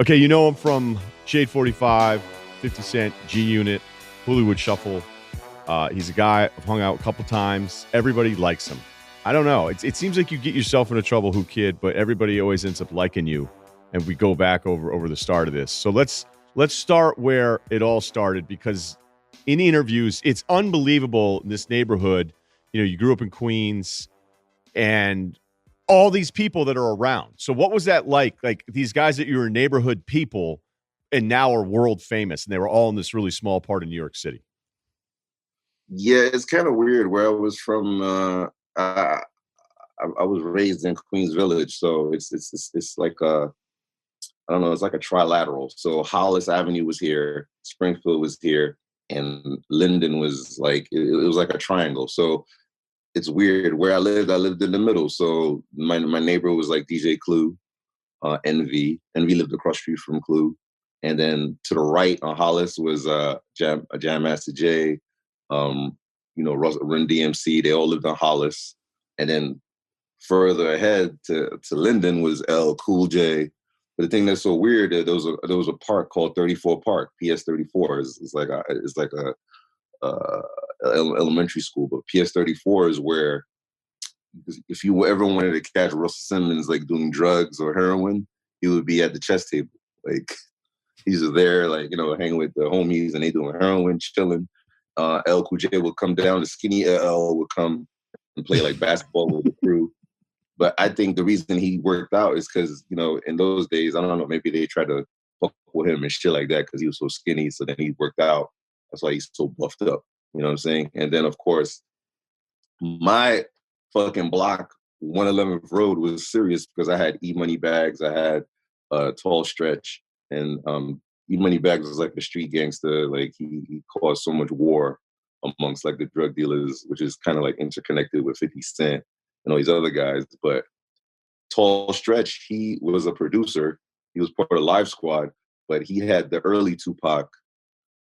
Okay, you know him from Shade 45, 50 Cent, G Unit, Hollywood Shuffle. He's a guy I've hung out a couple times. Everybody likes him. I don't know. It seems like you get yourself into trouble, Whoo Kid, but everybody always ends up liking you. And we go back over the start of this. So let's start where it all started, because in interviews, it's unbelievable in this neighborhood. You know, you grew up in Queens and all these people that are around. So what was that like? Like these guys that you were neighborhood people and now are world famous, and they were all in this really small part of New York City. Yeah, it's kind of weird. Where I was from, I was raised in Queens Village, so it's like I don't know, it's like a trilateral. So Hollis Avenue was here, Springfield was here, and Linden was like it was like a triangle. So it's weird. Where I lived in the middle. So my neighbor was like DJ Clue, Envy. Envy lived across the street from Clue. And then to the right on Hollis was Jam Master Jay, Run DMC. They all lived on Hollis. And then further ahead to Linden was L Cool J. But the thing that's so weird, there was a park called 34 Park. PS 34 is like a elementary school, but PS 34 is where if you ever wanted to catch Russell Simmons like doing drugs or heroin, he would be at the chess table. Like he's just there, like, hanging with the homies and they doing heroin, chilling. L Cool J would come down, the skinny L would come and play like basketball with the crew. But I think the reason he worked out is because, in those days, I don't know, maybe they tried to fuck with him and shit like that because he was so skinny. So then he worked out. That's why he's so buffed up. You know what I'm saying? And then, of course, my fucking block, 111th Road, was serious because I had E-Money Bags. I had Tall Stretch. And E-Money Bags was like a street gangster. Like, he caused so much war amongst, like, the drug dealers, which is kind of, like, interconnected with 50 Cent and all these other guys. But Tall Stretch, he was a producer. He was part of Live Squad, but he had the early Tupac.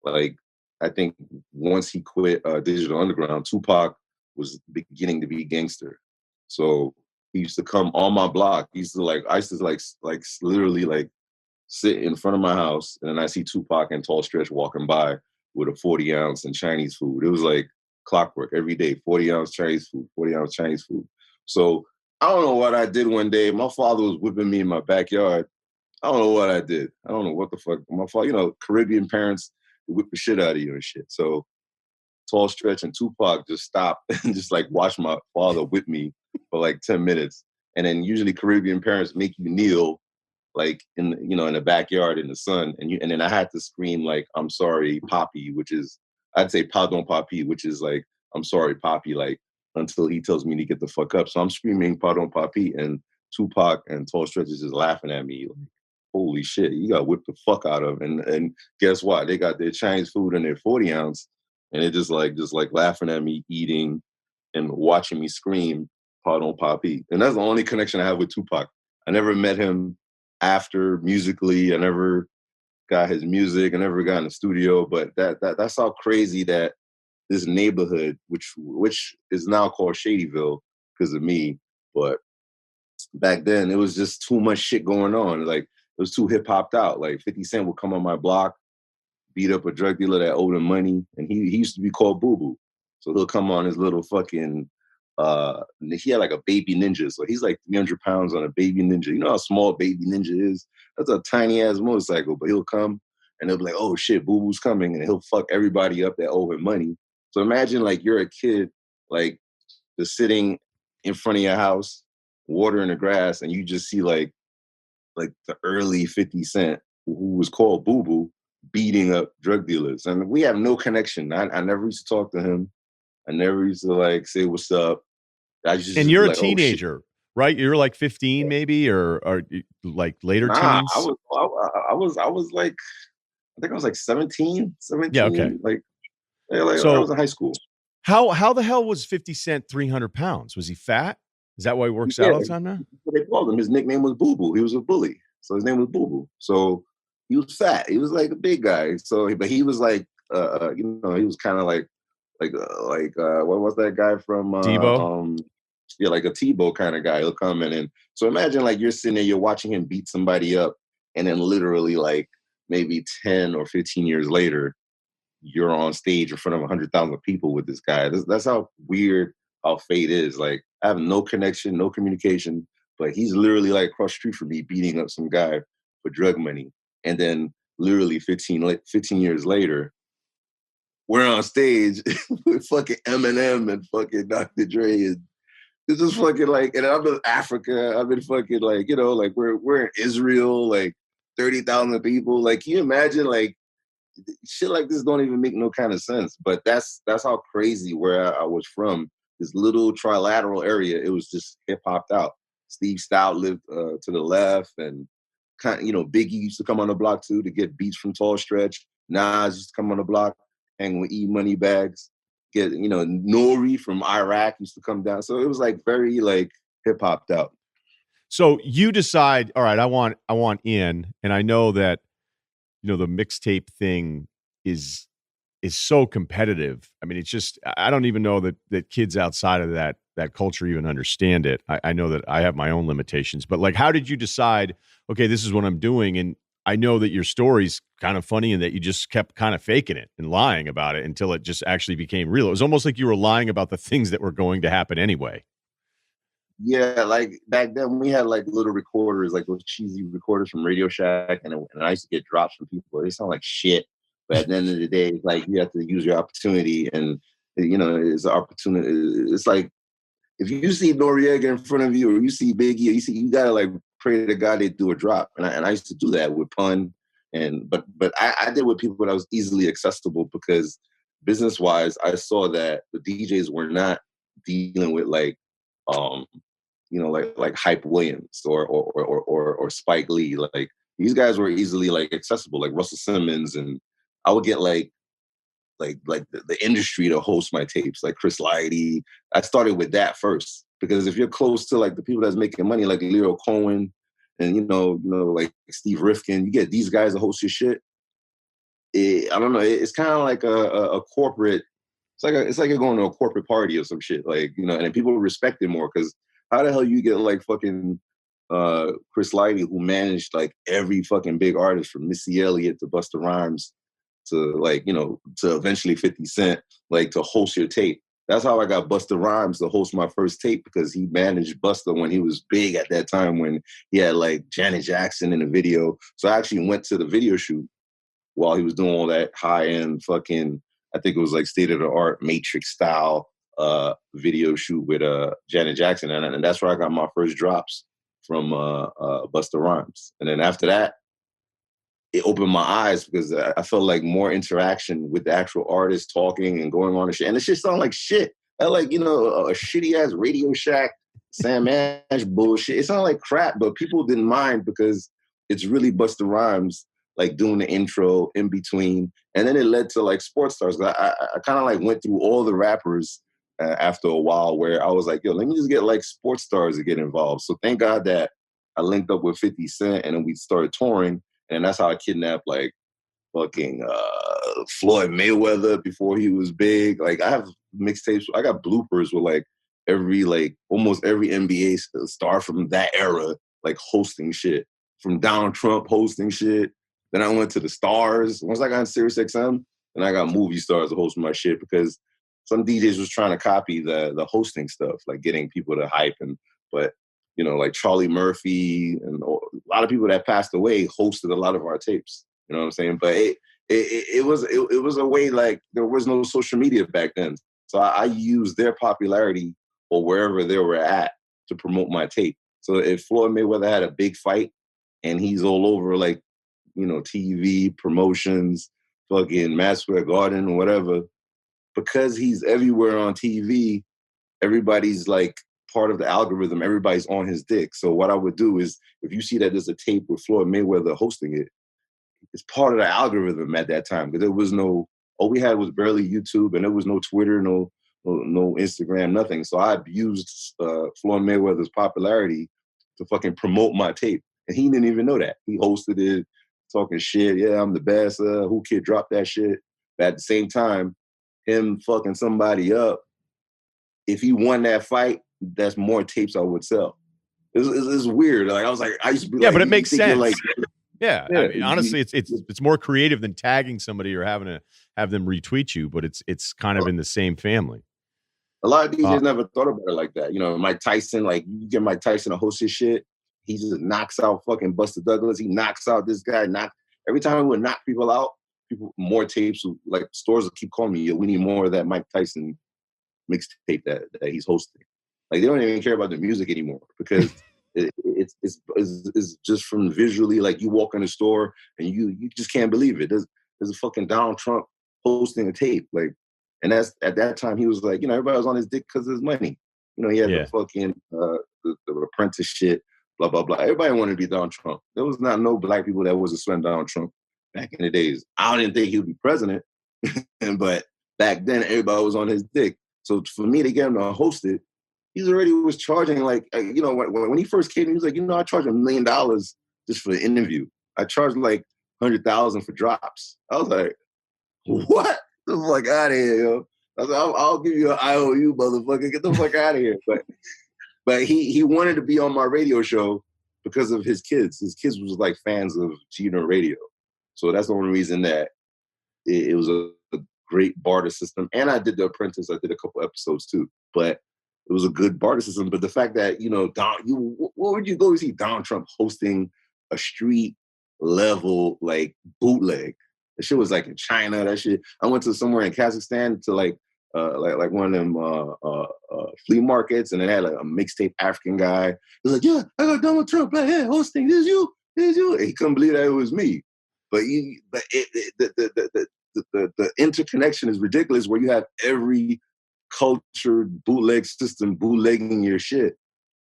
Like, I think once he quit Digital Underground, Tupac was beginning to be gangster. So he used to come on my block. I used to literally like sit in front of my house, and then I see Tupac and Tall Stretch walking by with a 40 ounce and Chinese food. It was like clockwork every day, 40 ounce Chinese food, 40 ounce Chinese food. So I don't know what I did one day. My father was whipping me in my backyard. I don't know what I did. I don't know what the fuck. My father, Caribbean parents whip the shit out of you and shit. So Tall Stretch and Tupac just stopped and just like watched my father whip me for like 10 minutes. And then usually Caribbean parents make you kneel like in the backyard in the sun. And then I had to scream like, I'm sorry, Poppy, which is, I'd say pardon Papi, which is like, I'm sorry, Poppy, like until he tells me to get the fuck up. So I'm screaming pardon Papi, and Tupac and Tall Stretch is just laughing at me like, holy shit, you got whipped the fuck out of. And guess what? They got their Chinese food in their 40 ounce, and they just like laughing at me eating and watching me scream, pardon Papi. And that's the only connection I have with Tupac. I never met him after musically. I never got his music. I never got in the studio. But that's how crazy that this neighborhood, which is now called Shadyville because of me, but back then it was just too much shit going on. Like it was too hip hopped out. Like 50 Cent would come on my block, beat up a drug dealer that owed him money, and he used to be called Boo Boo. So he'll come on his little fucking he had like a baby ninja. So he's like 300 pounds on a baby ninja. You know how small baby ninja is? That's a tiny ass motorcycle, but he'll come and they'll be like, oh shit, Boo Boo's coming, and he'll fuck everybody up that owe him money. So imagine like you're a kid, like just sitting in front of your house, watering the grass, and you just see like the early 50 Cent, who was called Boo Boo, beating up drug dealers. And we have no connection. I never used to talk to him. I never used to like say what's up. And you're a like, teenager, right? You're like 15 maybe, or like later teens? I was like, I think I was like 17. Yeah, okay. Like I So was in high school. how the hell was 50 Cent 300 pounds? Was he fat? Is that why he works out all the time now? What they called him. His nickname was Boo Boo. He was a bully. So his name was Boo Boo. So he was fat. He was like a big guy. So, but he was like, he was kind of like what was that guy from Debo? Yeah, like a Tebow kind of guy. He'll come in, and so imagine like you're sitting there, you're watching him beat somebody up, and then literally like maybe 10 or 15 years later, you're on stage in front of 100,000 people with this guy. That's how weird how fate is. Like, I have no connection, no communication, but he's literally like across the street from me beating up some guy for drug money. And then literally 15 years later, we're on stage with fucking Eminem and fucking Dr. Dre. And it's just fucking like, and I'm in Africa. I've been fucking like, like we're in Israel, like 30,000 people. Like, can you imagine like, shit like this don't even make no kind of sense. But that's how crazy where I was from. This little trilateral area, it was just hip hopped out. Steve Stout lived to the left, and Biggie used to come on the block too to get beats from Tall Stretch. Nas used to come on the block, hang with E Money Bags. Get Nori from Iraq used to come down. So it was like very like hip hopped out. So you decide, all right, I want in, and I know that the mixtape thing is so competitive. I mean, it's just, I don't even know that kids outside of that culture even understand it. I know that I have my own limitations, but like, how did you decide, okay, this is what I'm doing? And I know that your story's kind of funny and that you just kept kind of faking it and lying about it until it just actually became real. It was almost like you were lying about the things that were going to happen anyway. Yeah, like back then we had like little recorders, like those cheesy recorders from Radio Shack, and I used to get drops from people. They sound like shit, but at the end of the day, it's like you have to use your opportunity, and it's an opportunity. It's like if you see Noreaga in front of you, or you see Biggie, or you gotta like pray to God they do a drop, and I used to do that with Pun, but I did with people that was easily accessible because business wise, I saw that the DJs were not dealing with like like Hype Williams or Spike Lee. Like these guys were easily like accessible, like Russell Simmons, and I would get like the industry to host my tapes, like Chris Lighty. I started with that first because if you're close to like the people that's making money, like Leo Cohen, and like Steve Rifkin, you get these guys to host your shit. I don't know. It's kind of like a corporate. It's like you're going to a corporate party or some shit, like and people respect it more because how the hell you get like fucking Chris Lighty, who managed like every fucking big artist from Missy Elliott to Busta Rhymes to like to eventually 50 Cent, like to host your tape. That's how I got Busta Rhymes to host my first tape because he managed Busta when he was big at that time when he had like Janet Jackson in the video. So I actually went to the video shoot while he was doing all that high-end fucking, I think it was like state-of-the-art Matrix style video shoot with Janet Jackson. And that's where I got my first drops from Busta Rhymes. And then after that, it opened my eyes because I felt like more interaction with the actual artist talking and going on and shit. And it just sounded like shit. I like, a shitty-ass Radio Shack, Sam Ash bullshit. It sounded like crap, but people didn't mind because it's really Busta Rhymes like doing the intro in between. And then it led to like sports stars. I kind of like went through all the rappers after a while where I was like, yo, let me just get like sports stars to get involved. So thank God that I linked up with 50 Cent and then we started touring. And that's how I kidnapped like fucking Floyd Mayweather before he was big. Like I have mixtapes. I got bloopers with like almost every NBA star from that era, like hosting shit. From Donald Trump hosting shit. Then I went to the stars. Once I got on Sirius XM, then I got movie stars to host my shit because some DJs was trying to copy the hosting stuff, like getting people to hype but like Charlie Murphy and a lot of people that passed away hosted a lot of our tapes. You know what I'm saying? But it was a way like there was no social media back then. So I used their popularity or wherever they were at to promote my tape. So if Floyd Mayweather had a big fight and he's all over like, TV, promotions, fucking Madison Square Garden, whatever, because he's everywhere on TV, everybody's like part of the algorithm. Everybody's on his dick. So what I would do is if you see that there's a tape with Floyd Mayweather hosting it, it's part of the algorithm at that time because there was all we had was barely YouTube and there was no Twitter, no Instagram, nothing. So I abused Floyd Mayweather's popularity to fucking promote my tape. And he didn't even know that. He hosted it, talking shit. Yeah, I'm the best. Whoo Kid dropped that shit. But at the same time, him fucking somebody up, if he won that fight, that's more tapes I would sell. It's weird. Like I was like, I used to be yeah, like, but it makes sense. Yeah, I Yeah, mean, honestly, it's more creative than tagging somebody or having to have them retweet you, but it's kind of in the same family. a lot of Uh, DJs never thought about it like that. You know, Mike Tyson, like you get Mike Tyson to host his shit, he just knocks out fucking Buster Douglas. He knocks out this guy. Every time he would knock people out, people more tapes. Like stores will keep calling me, yo, we need more of that Mike Tyson mixtape that he's hosting. Like they don't even care about the music anymore because it's just from visually. Like you walk in the store and you just can't believe it. There's a fucking Donald Trump hosting a tape. Like, and that's at that time he was like, you know, everybody was on his dick because of his money. You know, he had yeah. the fucking the apprentice shit, blah blah blah. Everybody wanted to be Donald Trump. There was not no black people that was a sweating Donald Trump back in the days. I didn't think he would be president, but back then everybody was on his dick. So for me to get him to host it, he already was charging like, you know, when he first came, he was like, you know, I charge $1 million just for the interview. I charged like 100,000 for drops. I was like, what? The fuck out of here, yo. I was like, I'll give you an IOU, motherfucker. Get the fuck out of here. But he wanted to be on my radio show because of his kids. His kids was like fans of Gina Radio. So that's the only reason that it was a great barter system. And I did The Apprentice. I did a couple episodes too. But it was a good barter system. But the fact that, you know, what would you go see Donald Trump hosting a street level like bootleg? That shit was like in China. That shit. I went to somewhere in Kazakhstan to like one of them flea markets, and it had like a mixtape African guy. He was like, "Yeah, I got Donald Trump right here hosting. This is you." And he couldn't believe that it was me. But the interconnection is ridiculous. Where you have every cultured bootleg system bootlegging your shit.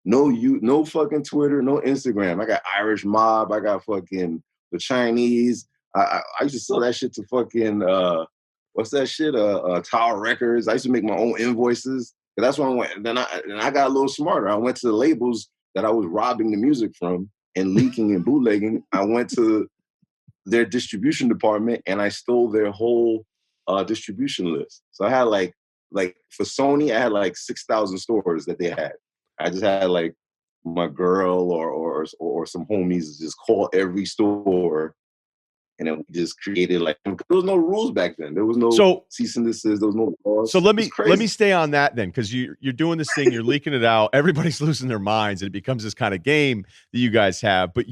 No fucking Twitter, no Instagram. I got Irish Mob. I got fucking the Chinese. I used to sell that shit to fucking what's that shit? Tower Records. I used to make my own invoices. And that's when I went. Then I got a little smarter. I went to the labels that I was robbing the music from and leaking and bootlegging. I went to their distribution department and I stole their whole distribution list. So I had like for Sony, I had like 6,000 stores that they had. I just had like my girl or some homies just call every store, and then we just created like, there was no rules back then. There was no cease and desist. There was no laws. So let me stay on that then, because you're doing this thing, you're leaking it out. Everybody's losing their minds, and it becomes this kind of game that you guys have. But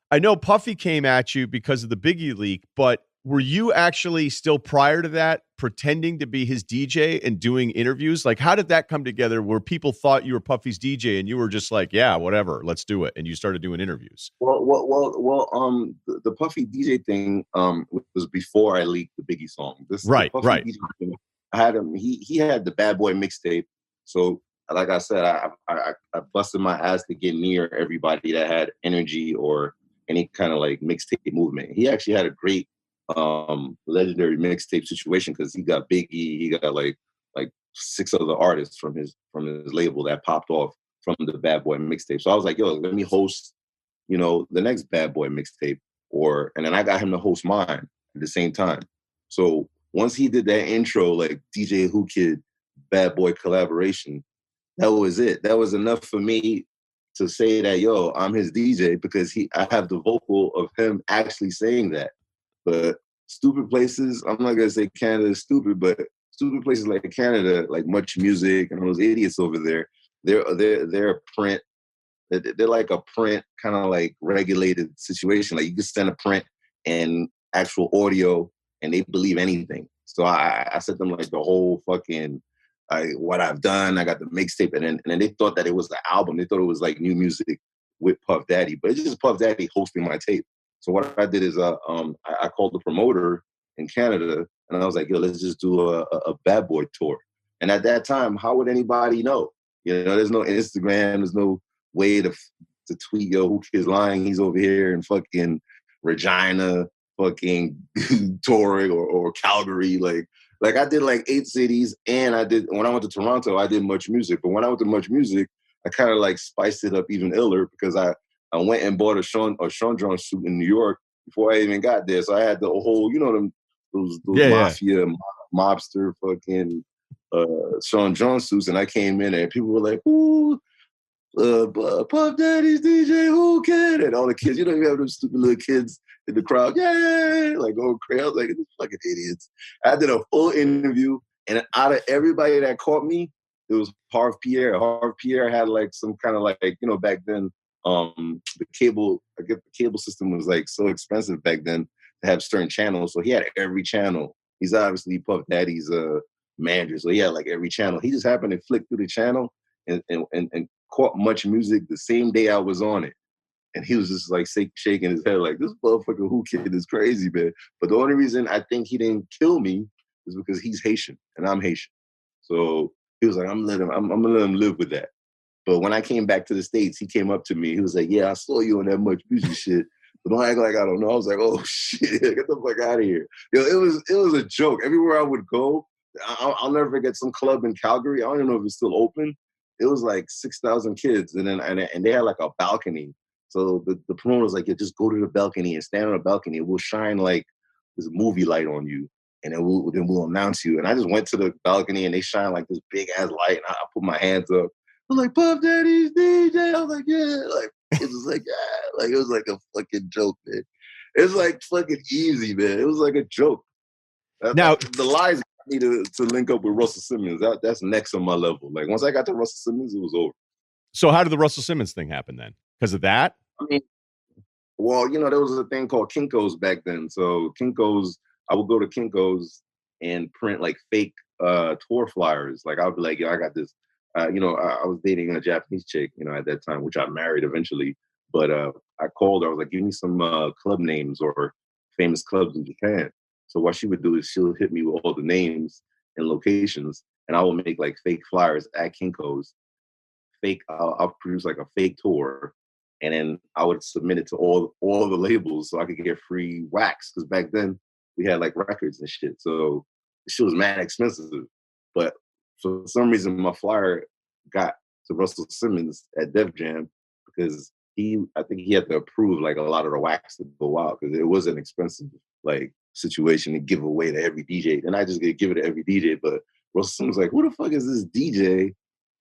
I know Puffy came at you because of the Biggie leak, but were you actually still prior to that pretending to be his DJ and doing interviews? Like, how did that come together where people thought you were Puffy's DJ and you were just like, yeah, whatever, let's do it, and you started doing interviews? Well, the Puffy DJ thing was before I leaked the Biggie song. Right. DJ thing, I had him. He had the Bad Boy mixtape. So, like I said, I busted my ass to get near everybody that had energy or any kind of like mixtape movement. He actually had a great legendary mixtape situation because he got Biggie, he got like 6 other artists from his label that popped off from the Bad Boy mixtape. So I was like, yo, let me host, you know, the next Bad Boy mixtape, and then I got him to host mine at the same time. So once he did that intro, like DJ Whoo Kid Bad Boy collaboration, that was it. That was enough for me to say that, yo, I'm his DJ, because I have the vocal of him actually saying that. But stupid places, I'm not gonna say Canada is stupid, but stupid places like Canada, like Much Music and all those idiots over there, they're a print. They're like a print kind of like regulated situation. Like you can send a print and actual audio, and they believe anything. So I sent them like the whole fucking what I've done. I got the mixtape, and then they thought that it was the album. They thought it was like new music with Puff Daddy, but it's just Puff Daddy hosting my tape. So what I did is I called the promoter in Canada, and I was like, yo, let's just do a Bad Boy tour. And at that time, how would anybody know? You know, there's no Instagram, there's no way to tweet, yo, Whoo Kid's lying. He's over here in fucking Regina, fucking touring or Calgary. Like I did like 8 cities, and when I went to Toronto, I did Much Music. But when I went to Much Music, I kind of like spiced it up even iller, because I went and bought a Sean John suit in New York before I even got there. So I had the whole, you know, those mafia mobster fucking Sean John suits, and I came in and people were like, ooh. Puff Daddy's DJ Whoo Kid, and all the kids, you know, you have those stupid little kids in the crowd, yay, like going crazy. I was like, these fucking idiots. I did a full interview, and out of everybody that caught me, it was Harv Pierre. Harv Pierre had like some kind of like, you know, back then, the cable, I guess the cable system was like so expensive back then to have certain channels. So he had every channel. He's obviously Puff Daddy's manager, so he had like every channel. He just happened to flick through the channel and caught Much Music the same day I was on it. And he was just like shaking his head like, this motherfucker Whoo Kid is crazy, man. But the only reason I think he didn't kill me is because he's Haitian and I'm Haitian. So he was like, I'm gonna let him live with that. But when I came back to the States, he came up to me. He was like, yeah, I saw you on that Much Music shit. But don't act like I don't know. I was like, oh shit, get the fuck out of here. Yo, it was a joke. Everywhere I would go, I'll never forget some club in Calgary. I don't even know if it's still open. It was like 6,000 kids, and they had like a balcony. So the promoter was like, yeah, just go to the balcony and stand on the balcony. We'll shine like this movie light on you, and then we'll announce you. And I just went to the balcony, and they shine like this big ass light, and I put my hands up. I was like, Puff Daddy's DJ. I was like, yeah, like it was like, yeah, like it was like a fucking joke, man. It's like fucking easy, man. It was like a joke. Now The lies got me to link up with Russell Simmons. That's next on my level. Like once I got to Russell Simmons, it was over. So how did the Russell Simmons thing happen then? Because of that? I mean, well, you know, there was a thing called Kinko's back then. So Kinko's, I would go to Kinko's and print like fake tour flyers. Like I would be like, yo, I got this. You know, I was dating a Japanese chick, you know, at that time, which I married eventually. But I called her. I was like, give me some club names or famous clubs in Japan. So what she would do is she'll hit me with all the names and locations, and I will make like fake flyers at Kinko's. I'll produce like a fake tour, and then I would submit it to all the labels so I could get free wax. Because back then we had like records and shit, so the shit was mad expensive. But for some reason, my flyer got to Russell Simmons at Def Jam because I think he had to approve like a lot of the wax to go out because it was an expensive like situation to give away to every DJ. And I just get give it to every DJ, but Russell Simmons was like, who the fuck is this DJ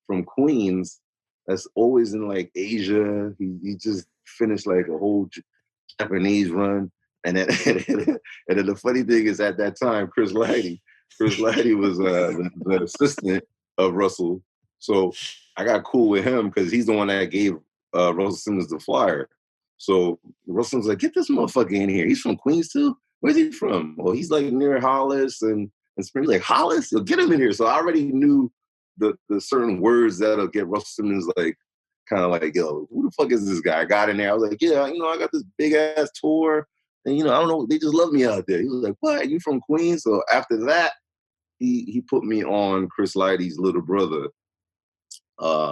from Queens that's always in like Asia? He just finished like a whole Japanese run. And then, and then the funny thing is at that time, Chris Lighty was the assistant of Russell. So I got cool with him because he's the one that gave Russell Simmons the flyer. So Russell Simmons like, get this motherfucker in here. He's from Queens too? Where's he from? Well, he's like near Hollis and Spring. Like, Hollis? You'll get him in here. So I already knew the certain words that'll get Russell Simmons like, kind of like, yo, who the fuck is this guy? I got in there. I was like, yeah, you know, I got this big ass tour. And, you know, I don't know, they just love me out there. He was like, what? You from Queens? So after that, he put me on Chris Lighty's little brother,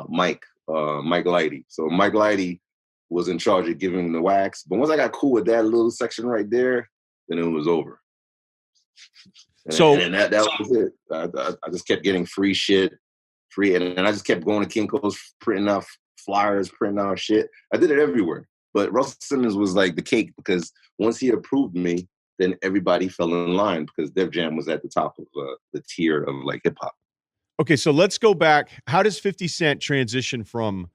Mike Lighty. So Mike Lighty was in charge of giving him the wax. But once I got cool with that little section right there, then it was over. And that was it. I just kept getting free shit, and I just kept going to Kinko's, printing out flyers, printing out shit. I did it everywhere. But Russell Simmons was like the cake because once he approved me, then everybody fell in line because Def Jam was at the top of the tier of like hip hop. Okay, so let's go back. How does 50 Cent transition from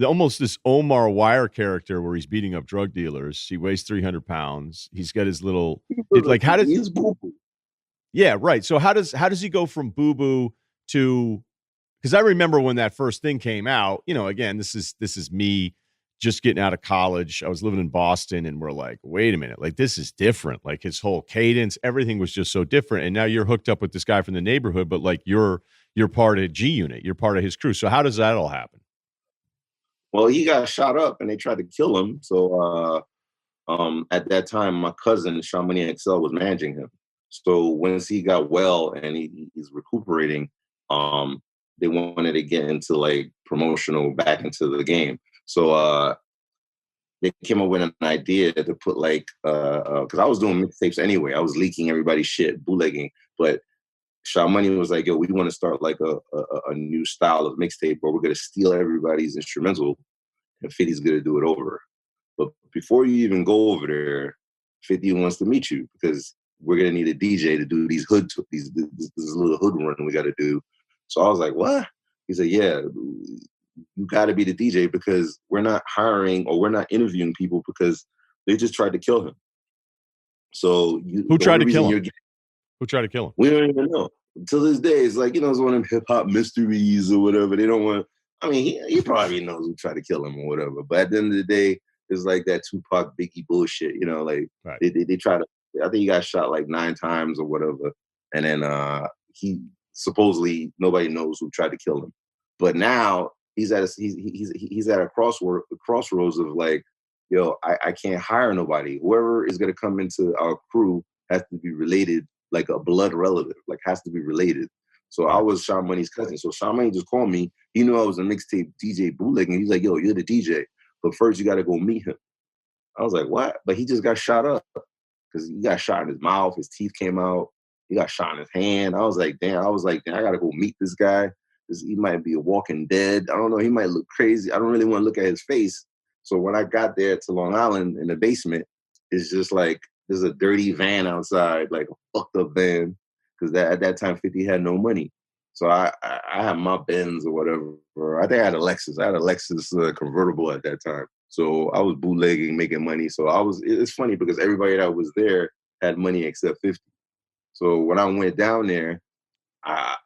almost this Omar Wire character where he's beating up drug dealers? He weighs 300 pounds. He's got his little like how does he's boo-boo. Yeah, right. So how does he go from Boo Boo to? Because I remember when that first thing came out. You know, again, this is me just getting out of college. I was living in Boston, and we're like, wait a minute, like this is different. Like his whole cadence, everything was just so different. And now you're hooked up with this guy from the neighborhood, but like you're part of G Unit, you're part of his crew. So how does that all happen? Well, he got shot up, and they tried to kill him. So at that time, my cousin Shamani XL was managing him. So once he got well and he's recuperating, they wanted to get into like promotional back into the game. So they came up with an idea to put like, because I was doing mixtapes anyway. I was leaking everybody's shit, bootlegging. But Shaw Money was like, yo, we want to start like a new style of mixtape where we're going to steal everybody's instrumental and 50's going to do it over. But before you even go over there, 50 wants to meet you because we're going to need a DJ to do these this little hood run we got to do. So I was like, what? He said, yeah, you got to be the DJ because we're not hiring or we're not interviewing people because they just tried to kill him. So who tried to kill him? Who tried to kill him? We don't even know. To this day, it's like, it's one of them hip hop mysteries or whatever. They don't want. I mean, he probably knows who tried to kill him or whatever. But at the end of the day, it's like that Tupac Biggie bullshit. Like right. they try to. I think he got shot like 9 times or whatever, and then he supposedly nobody knows who tried to kill him. But now he's at a crossroads of like, yo, I can't hire nobody. Whoever is gonna come into our crew has to be related, like a blood relative, like has to be related. So I was Sean Money's cousin. So Sean Money just called me. He knew I was a mixtape DJ bootlegging. He's like, yo, you're the DJ, but first you got to go meet him. I was like, what? But he just got shot up because he got shot in his mouth. His teeth came out. He got shot in his hand. I was like, damn, I got to go meet this guy. He might be a walking dead. I don't know. He might look crazy. I don't really want to look at his face. So when I got there to Long Island in the basement, it's just like, there's a dirty van outside, like a fucked up van, because at that time 50 had no money. So I had my Benz or whatever. I think I had a Lexus. I had a Lexus convertible at that time. So I was bootlegging, making money. So it's funny because everybody that was there had money except 50. So when I went down there, I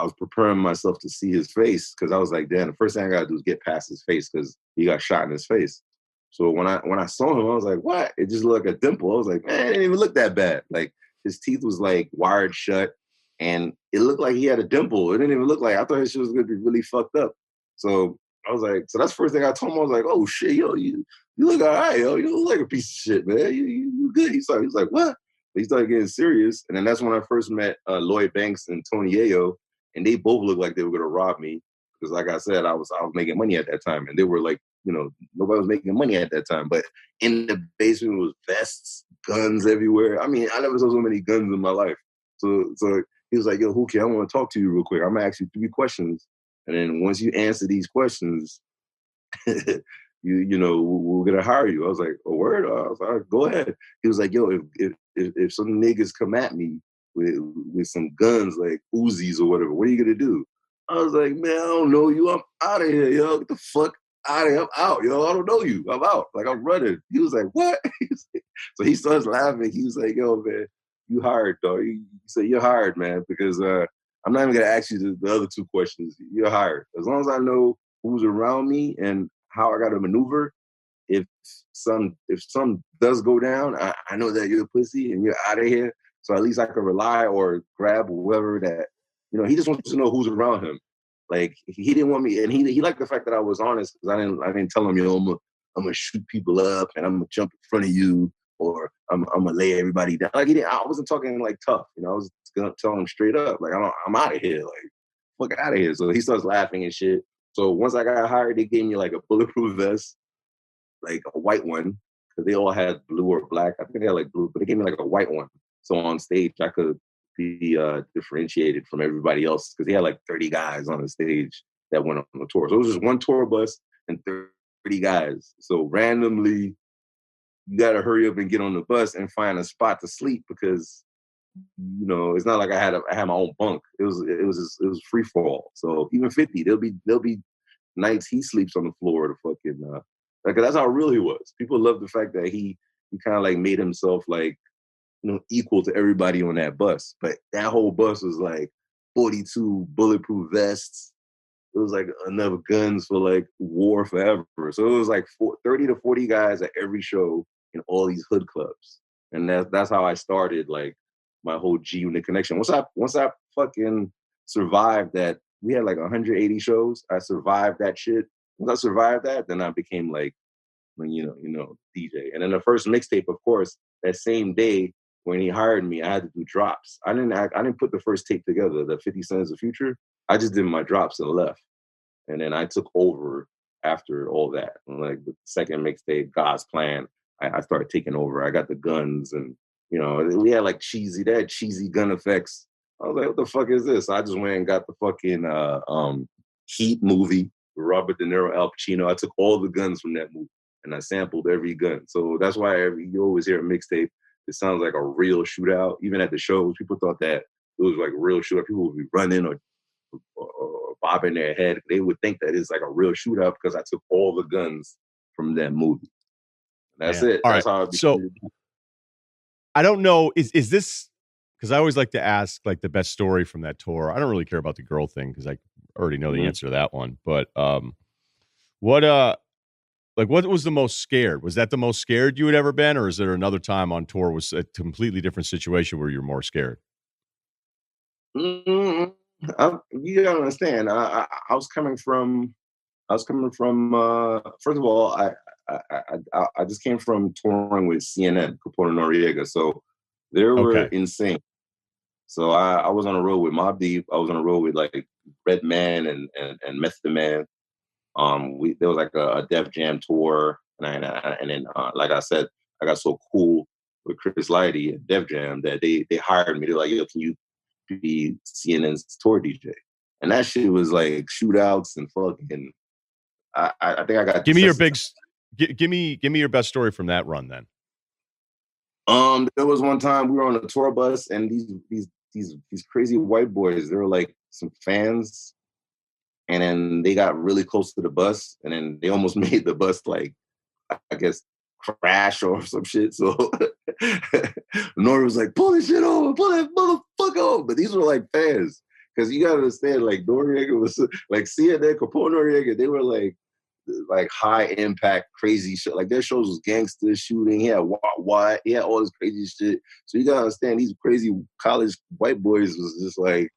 was preparing myself to see his face because I was like, damn, the first thing I got to do is get past his face because he got shot in his face. So when I saw him, I was like, what? It just looked like a dimple. I was like, man, it didn't even look that bad. Like his teeth was like wired shut and it looked like he had a dimple. It didn't even look like, I thought his shit was going to be really fucked up. So I was like, so that's the first thing I told him. I was like, oh shit, yo, you look all right, yo. You look like a piece of shit, man. You good. He was like, what? He started getting serious. And then that's when I first met Lloyd Banks and Tony Yayo. And they both looked like they were going to rob me. Because like I said, I was making money at that time. And they were like, nobody was making money at that time. But in the basement was vests, guns everywhere. I mean, I never saw so many guns in my life. So he was like, yo, Whoo Kid, I want to talk to you real quick. I'm going to ask you 3 questions. And then once you answer these questions, we're going to hire you. I was like, a word? I was like, go ahead. He was like, yo, if some niggas come at me with some guns like Uzis or whatever, what are you going to do? I was like, man, I don't know you. I'm out of here, yo. Get the fuck out of here. I'm out, yo. I don't know you. I'm out. Like, I'm running. He was like, what? So he starts laughing. He was like, yo, man, you hired, dog. He said, you're hired, man, because I'm not even going to ask you the other 2 questions. You're hired. As long as I know who's around me and how I got to maneuver, if some does go down, I know that you're a pussy and you're out of here. So at least I can rely or grab whoever that, he just wants to know who's around him. Like he didn't want me, and he liked the fact that I was honest because I didn't tell him, I'm gonna shoot people up and I'm gonna jump in front of you or I'm gonna lay everybody down. Like I wasn't talking like tough, I was gonna tell him straight up, like I'm out of here, like fuck out of here. So he starts laughing and shit. So once I got hired, they gave me like a bulletproof vest, like a white one, because they all had blue or black. I think they had like blue, but they gave me like a white one. So on stage, I could be differentiated from everybody else because he had like 30 guys on the stage that went on the tour. So it was just one tour bus and 30 guys. So randomly, you got to hurry up and get on the bus and find a spot to sleep because, it's not like I had my own bunk. It was free fall. So even 50, there'll be nights he sleeps on the floor. The fucking like that's how real he was. People love the fact that he kind of like made himself like equal to everybody on that bus. But that whole bus was like 42 bulletproof vests. It was like enough guns for like war forever. So it was like 30 to 40 guys at every show in all these hood clubs. And that's how I started like my whole G Unit connection. Once I fucking survived that, we had like 180 shows. I survived that shit. Once I survived that, then I became like, DJ. And then the first mixtape, of course, that same day, when he hired me, I had to do drops. I didn't put the first tape together, the 50 Cents of Future. I just did my drops and left. And then I took over after all that. And like the second mixtape, God's Plan, I started taking over. I got the guns and, we had like cheesy gun effects. I was like, what the fuck is this? I just went and got the fucking Heat movie with Robert De Niro, Al Pacino. I took all the guns from that movie and I sampled every gun. So that's why you always hear a mixtape. It sounds like a real shootout. Even at the shows, people thought that it was like a real shootout. People would be running or or bobbing their head. They would think that it's like a real shootout because I took all the guns from that movie. That's Man. it. All right. That's how it So became. I don't know. Is this because I always like to ask like the best story from that tour? I don't really care about the girl thing because I already know the answer to that one. But what like what was the most scared? Was that the most scared you had ever been, or is there another time on tour was a completely different situation where you're more scared? Mm, you gotta understand. I was coming from. I was coming from. First of all, I just came from touring with CNN, Capone-N-Noreaga, so they were Okay. insane. So I was on a road with Mobb Deep. I was on a road with like Red Man and Method Man. There was like a Def Jam tour, and then like I said, I got so cool with Chris Lighty at Def Jam that they hired me. They're like, "Yo, can you be CNN's tour DJ?" And that shit was like shootouts and fucking. I think I got Give me your desensitized. big. Give me your best story from that run then. There was one time we were on a tour bus and these crazy white boys. They were like some fans, and then they got really close to the bus, and then they almost made the bus like I guess crash or some shit. So Nori was like, pull this shit over, pull that motherfucker over. But these were like fans. Because you gotta understand, like Noriega was like CNN, Capone Noriega, they were like high impact, crazy shit. Like their shows was gangster shooting. He had what, he had all this crazy shit. So you gotta understand these crazy college white boys was just like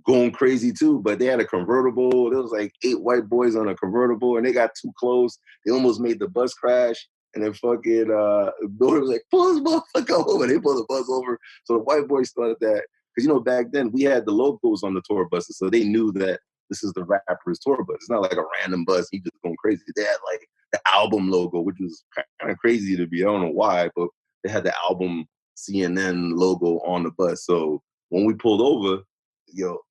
going crazy too, but they had a convertible. There was like 8 white boys on a convertible, and they got too close. They almost made the bus crash. And then fucking Nori was like, pull this motherfucker over. They pulled the bus over. So the white boys started that. Because, back then we had the logos on the tour buses. So they knew that this is the rapper's tour bus. It's not like a random bus. He just going crazy. They had like the album logo, which was kind of crazy to be. I don't know why, but they had the album CNN logo on the bus. So when we pulled over,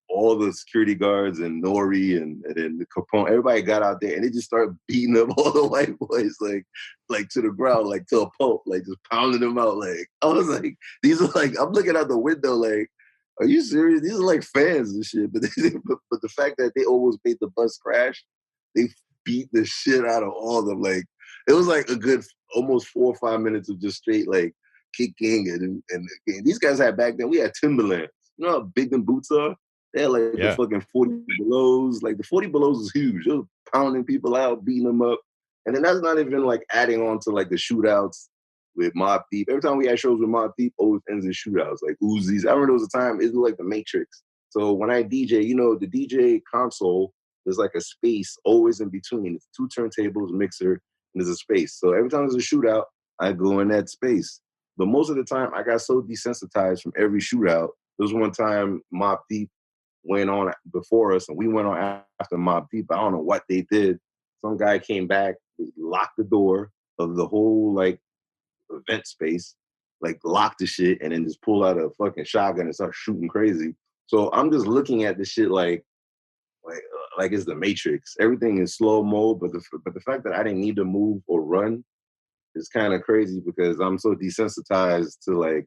all the security guards and Nori and then the Capone, everybody got out there and they just started beating up all the white boys like to the ground, like to a pulp, like just pounding them out. Like I was like, these are like, I'm looking out the window like, are you serious? These are like fans and shit. But but the fact that they almost made the bus crash, they beat the shit out of all of them. Like it was like a good almost 4 or 5 minutes of just straight like kicking and these guys had back then. We had Timberlands. You know how big them boots are? They had like the Yeah. fucking 40 belows. Like the 40 belows is huge. They were pounding people out, beating them up. And then that's not even like adding on to like the shootouts with Mobb Deep. Every time we had shows with Mobb Deep, always ends in shootouts, like Uzis. I remember there was a time, it was like the Matrix. So when I DJ, the DJ console, there's like a space always in between. It's 2 turntables, mixer, and there's a space. So every time there's a shootout, I go in that space. But most of the time, I got so desensitized from every shootout. There was one time Mobb Deep went on before us, and we went on after Mobb Deep. I don't know what they did. Some guy came back, they locked the door of the whole like event space, like locked the shit, and then just pull out a fucking shotgun and start shooting crazy. So I'm just looking at this shit like it's the Matrix. Everything is slow mo, but the fact that I didn't need to move or run is kind of crazy because I'm so desensitized to like,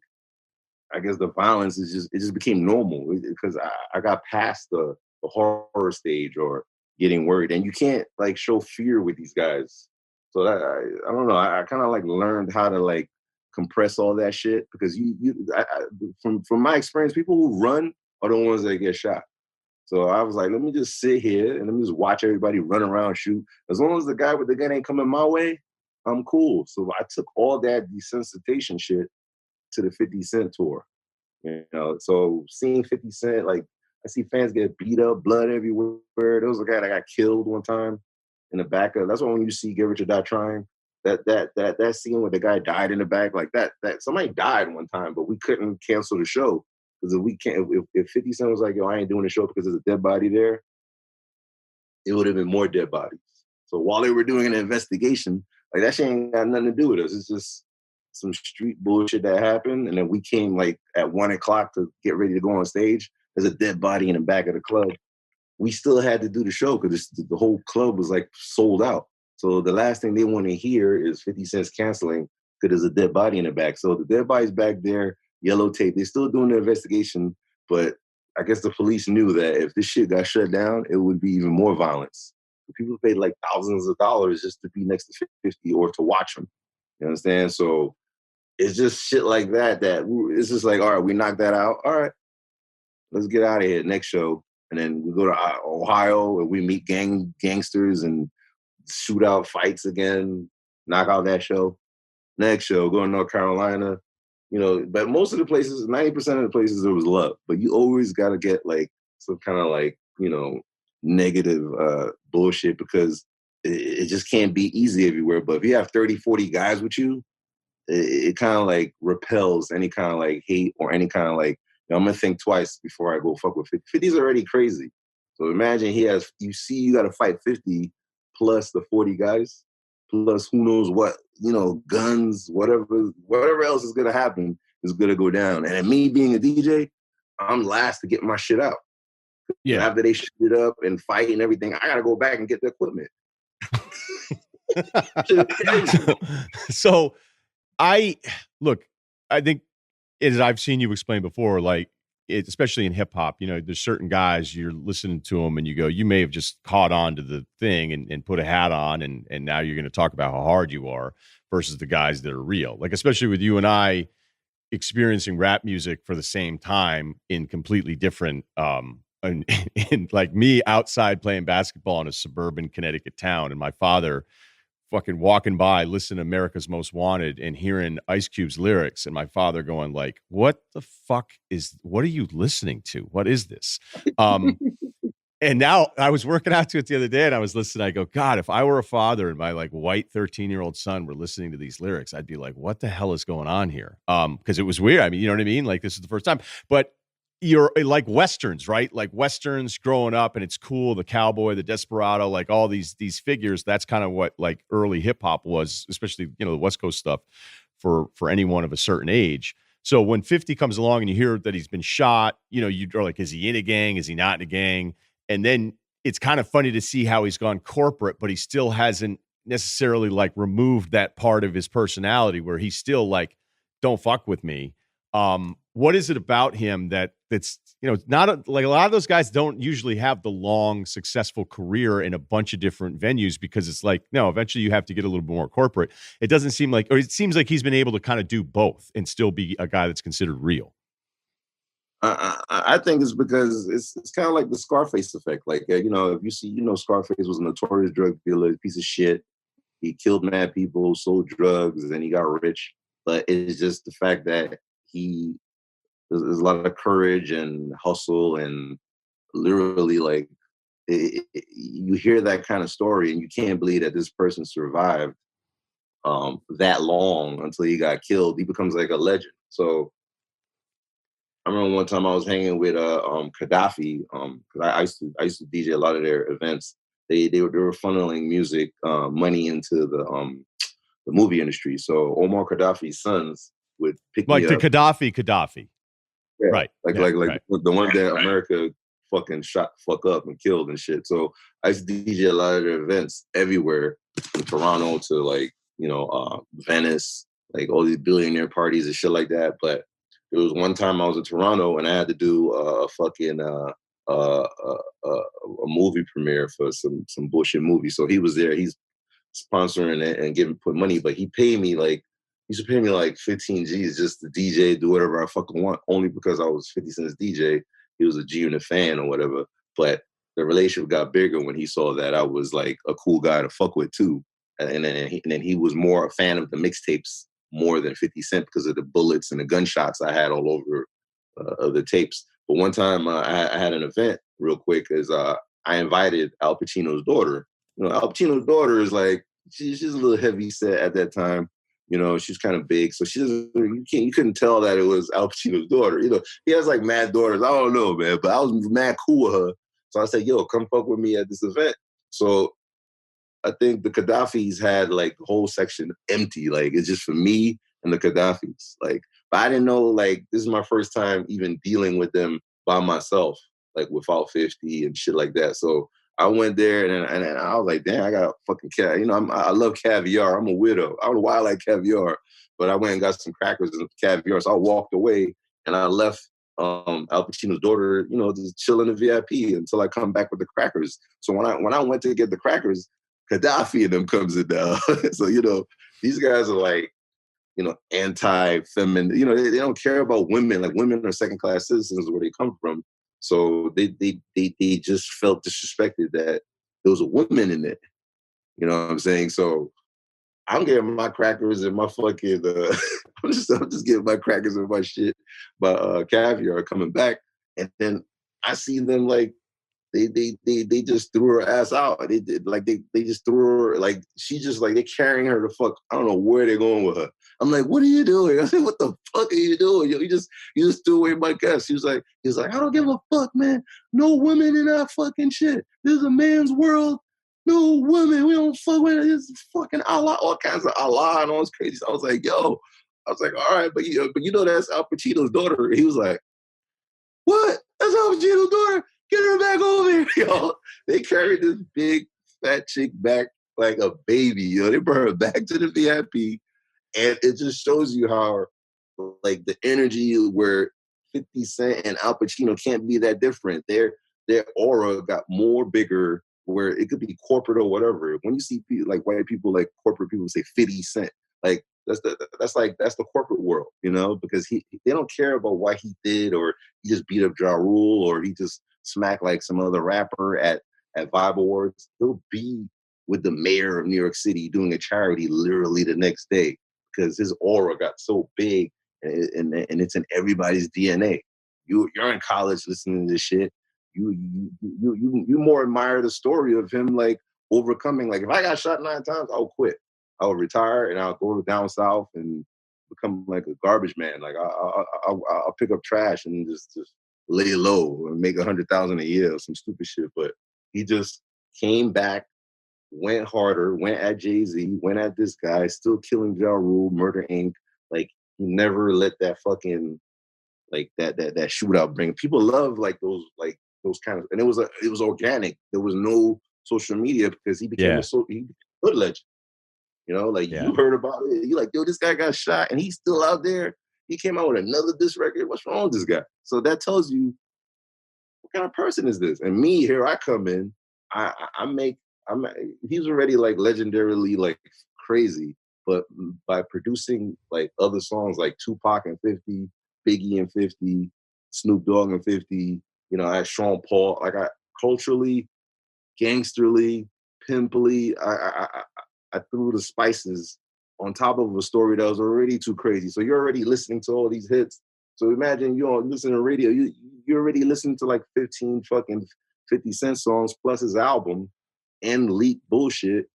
I guess the violence it just became normal because I got past the horror stage or getting worried, and you can't like show fear with these guys. So that I don't know. I kind of like learned how to like compress all that shit because from my experience, people who run are the ones that get shot. So I was like, let me just sit here and let me just watch everybody run around, shoot. As long as the guy with the gun ain't coming my way, I'm cool. So I took all that desensitization shit to the 50 Cent tour. So seeing 50 Cent, like I see fans get beat up, blood everywhere. There was a guy that got killed one time in the back of. That's why when you see Get Rich or Die Trying, that scene where the guy died in the back, like that somebody died one time, but we couldn't cancel the show because if we can't, if 50 Cent was like, yo, I ain't doing the show because there's a dead body there, it would have been more dead bodies. So while they were doing an investigation, like that shit ain't got nothing to do with us. It's just some street bullshit that happened. And then we came like at 1:00 to get ready to go on stage. There's a dead body in the back of the club. We still had to do the show because the whole club was like sold out. So the last thing they want to hear is 50 Cent's canceling because there's a dead body in the back. So the dead body's back there, yellow tape. They're still doing the investigation, but I guess the police knew that if this shit got shut down, it would be even more violence. People paid like thousands of dollars just to be next to 50 or to watch them. You understand? So it's just shit like that it's just like, all right, we knocked that out. All right, let's get out of here. Next show. And then we go to Ohio and we meet gangsters and shoot out fights again, knock out that show. Next show, go to North Carolina. But most of the places, 90% of the places, there was love. But you always got to get like some kind of like, negative bullshit because it just can't be easy everywhere. But if you have 30, 40 guys with you, it kind of like repels any kind of like hate or any kind of like, I'm going to think twice before I go fuck with 50. 50's already crazy. So imagine you got to fight 50 plus the 40 guys, plus who knows what, guns, whatever else is going to happen is going to go down. And me being a DJ, I'm last to get my shit out. Yeah. After they shoot it up and fight and everything, I got to go back and get the equipment. So I think as I've seen you explain before, like especially in hip hop, there's certain guys you're listening to them and you go, you may have just caught on to the thing and put a hat on and now you're going to talk about how hard you are versus the guys that are real. Like, especially with you and I experiencing rap music for the same time in completely different, and like me outside playing basketball in a suburban Connecticut town and my father fucking walking by, listening to America's Most Wanted and hearing Ice Cube's lyrics and my father going like, what are you listening to? What is this? And now I was working out to it the other day and I was listening. I go, God, if I were a father and my like white 13-year-old son were listening to these lyrics, I'd be like, what the hell is going on here? Because it was weird. I mean, you know what I mean? Like this is the first time, but you're like Westerns, right? Like Westerns growing up and it's cool. The cowboy, the desperado, like all these figures. That's kind of what like early hip hop was, especially, the West Coast stuff for anyone of a certain age. So when 50 comes along and you hear that he's been shot, you're like, is he in a gang? Is he not in a gang? And then it's kind of funny to see how he's gone corporate, but he still hasn't necessarily like removed that part of his personality where he's still like, don't fuck with me. What is it about him that's not like a lot of those guys don't usually have the long successful career in a bunch of different venues because it's like, no, eventually you have to get a little bit more corporate. It doesn't seem like, or it seems like he's been able to kind of do both and still be a guy that's considered real. I think it's because it's kind of like the Scarface effect. Like, if you see, Scarface was a notorious drug dealer, piece of shit. He killed mad people, sold drugs, and then he got rich. But it's just the fact that there's a lot of courage and hustle and literally like you hear that kind of story and you can't believe that this person survived that long until he got killed. He becomes like a legend. So I remember one time I was hanging with Gaddafi because I used to DJ a lot of their events. They were funneling music money into the movie industry. So Omar Gaddafi's sons would pick me up. Like the Gaddafi. Yeah, right. Like the one that America fucking fuck up and killed and shit. So I used to DJ a lot of their events everywhere, from Toronto to like, Venice, like all these billionaire parties and shit like that. But there was one time I was in Toronto and I had to do a movie premiere for some bullshit movie. So he was there. He's sponsoring it and put money, but he used to pay me like 15 G's just to DJ, do whatever I fucking want, only because I was 50 Cent's DJ. He was a G-Unit fan or whatever. But the relationship got bigger when he saw that I was like a cool guy to fuck with too. And then he was more a fan of the mixtapes more than 50 Cent because of the bullets and the gunshots I had all over the tapes. But one time I had an event real quick is I invited Al Pacino's daughter. Al Pacino's daughter is like, she's a little heavy set at that time. She's kind of big. So you couldn't tell that it was Al Pacino's daughter. He has like mad daughters. I don't know, man, but I was mad cool with her. So I said, yo, come fuck with me at this event. So I think the Gaddafis had like the whole section empty. Like it's just for me and the Gaddafis. Like, but I didn't know, like, this is my first time even dealing with them by myself, like without 50 and shit like that. So I went there and I was like, damn, I got fucking I love caviar. I'm a widow. I don't know why I like caviar, but I went and got some crackers and caviar. So I walked away and I left Al Pacino's daughter, just chill in the VIP until I come back with the crackers. So when I went to get the crackers, Gaddafi and them comes in now. So, these guys are like, anti-feminine, they don't care about women. Like, women are second-class citizens where they come from. So they just felt disrespected that there was a woman in it. You know what I'm saying? So I'm getting my crackers and my fucking I'm just getting my crackers and my shit, my caviar coming back. And then I see them like they just threw her ass out. They did like they just threw her, like she just like they're carrying her to fuck. I don't know where they're going with her. I'm like, what are you doing? I said, what the fuck are you doing? Yo, you just threw away my guest. He was like, I don't give a fuck, man. No women in that fucking shit. This is a man's world. No women. We don't fuck with this fucking Allah, all kinds of Allah and all this crazy. So I was like, yo. I was like, all right, but that's Al Pacino's daughter. He was like, what? That's Al Pacino's daughter. Get her back over here, yo. They carried this big fat chick back like a baby, yo. They brought her back to the VIP, and it just shows you how, like, the energy where 50 Cent and Al Pacino can't be that different. Their aura got more bigger, where it could be corporate or whatever. When you see people, like white people, like corporate people say 50 Cent, like that's the corporate world, because they don't care about what he did, or he just beat up Ja Rule, or he just smack like some other rapper at Vibe Awards. He'll be with the mayor of New York City doing a charity literally the next day, because his aura got so big, and it's in everybody's DNA. You're in college listening to this shit. You more admire the story of him like overcoming. Like, if I got shot 9 times, I'll quit. I'll retire and I'll go down south and become like a garbage man. Like, I'll pick up trash and just lay low and make $100,000 a year or some stupid shit. But he just came back, went harder, went at Jay-Z, went at this guy, still killing Ja Rule, Murder Inc. Like, he never let that fucking, like, that shootout bring. People love like those kind of, and it was organic. There was no social media, because he became a hood legend. Like, you heard about it. You like, yo, this guy got shot and he's still out there. He came out with another diss record. What's wrong with this guy? So that tells you, what kind of person is this? And me, here I come in. He's already like legendarily like crazy, but by producing like other songs like Tupac and 50, Biggie and 50, Snoop Dogg and 50, I had Sean Paul. Like, I culturally, gangsterly, pimply, I threw the spices on top of a story that was already too crazy. So you're already listening to all these hits. So imagine you don't listen to radio. You're already listening to like 15 fucking 50 Cent songs plus his album and leak bullshit.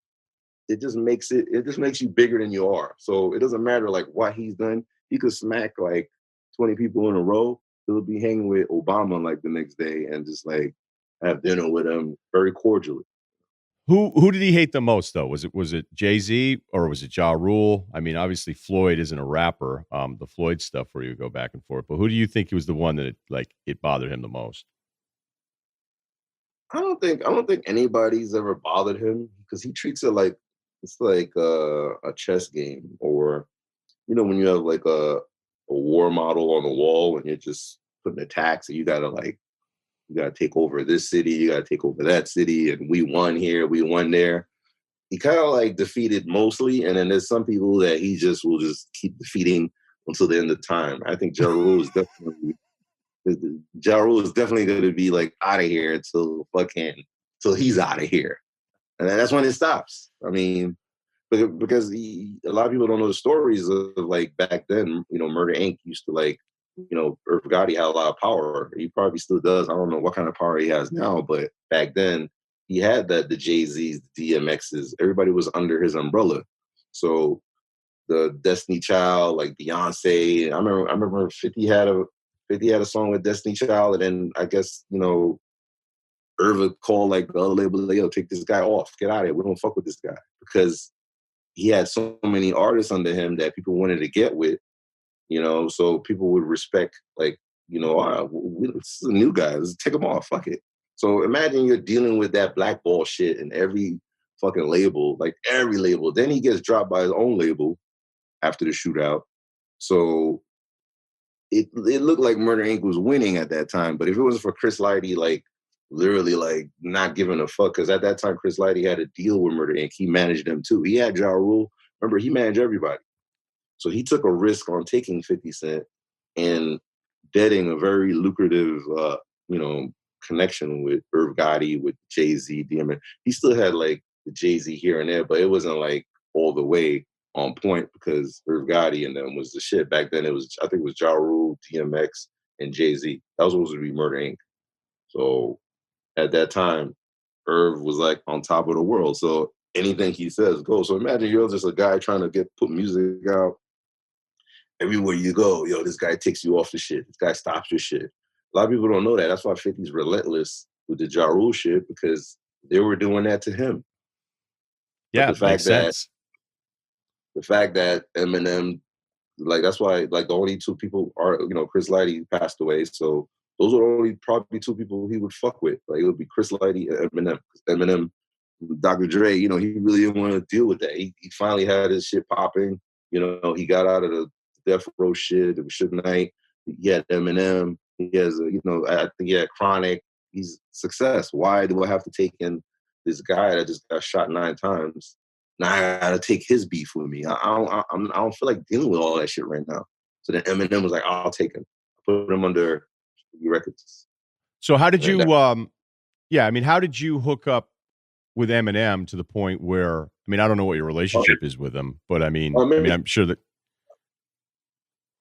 It just makes you bigger than you are. So it doesn't matter like what he's done. He could smack like 20 people in a row. He'll be hanging with Obama like the next day and just like have dinner with him very cordially. Who did he hate the most though? Was it Jay-Z or was it Ja Rule? I mean, obviously Floyd isn't a rapper. The Floyd stuff where you go back and forth, but who do you think he was the one that it bothered him the most? I don't think anybody's ever bothered him, because he treats it like it's like a chess game, or when you have like a war model on the wall and you're just putting attacks, and you gotta take over this city, you gotta take over that city, and we won here, we won there. He kind of like defeated mostly, and then there's some people that he just will just keep defeating until the end of time. I think Ja Rule is definitely going to be like out of here till he's out of here, and that's when it stops. I mean, because a lot of people don't know the stories of like back then. Murder Inc. used to like, Irv Gotti had a lot of power. He probably still does. I don't know what kind of power he has now, but back then he had the Jay-Z's, the DMX's. Everybody was under his umbrella. So the Destiny Child, like Beyonce. I remember 50 had a song with Destiny Child, and then I guess Irva called like the other label, like, yo, take this guy off, get out of here. We don't fuck with this guy, because he had so many artists under him that people wanted to get with, so people would respect, like, this is a new guy, let's take him off, fuck it. So imagine you're dealing with that blackball shit in every fucking label, like every label. Then he gets dropped by his own label after the shootout. So it looked like Murder Inc. was winning at that time. But if it wasn't for Chris Lighty, like literally like not giving a fuck, because at that time Chris Lighty had a deal with Murder Inc. He managed them too. He had Ja Rule. Remember, he managed everybody. So he took a risk on taking 50 Cent and betting a very lucrative, you know, connection with Irv Gotti, with Jay-Z, DMX. He still had like the Jay-Z here and there, but it wasn't like all the way on point because Irv Gotti and them was the shit. Back then it was, I think it was Ja Rule, DMX, and Jay-Z. That was supposed to be Murder Inc. So at that time, Irv was like on top of the world. So anything he says goes. So imagine you're just a guy trying to put music out. Everywhere you go, yo, this guy takes you off the shit. This guy stops your shit. A lot of people don't know that. That's why 50's relentless with the Ja Rule shit, because they were doing that to him. Yeah, but makes sense. the fact that Eminem, like that's why like the only two people are, you know, Chris Lighty passed away, so those were the only probably two people he would fuck with. Like it would be Chris Lighty and Eminem. Eminem, Dr. Dre, you know, he really didn't want to deal with that. He finally had his shit popping. You know, he got out of the Death Row shit. It was Suge Knight. He had Eminem. He has, you know, I think he had Chronic. He's success. Why do I have to take in this guy that just got shot 9 times? Now I gotta take his beef with me. I don't feel like dealing with all that shit right now. So then Eminem was like, I'll take him. Put him under records. So how did you? Yeah, I mean, how did you hook up with Eminem to the point where? I mean, I don't know what your relationship is with him, but I mean, I'm sure that.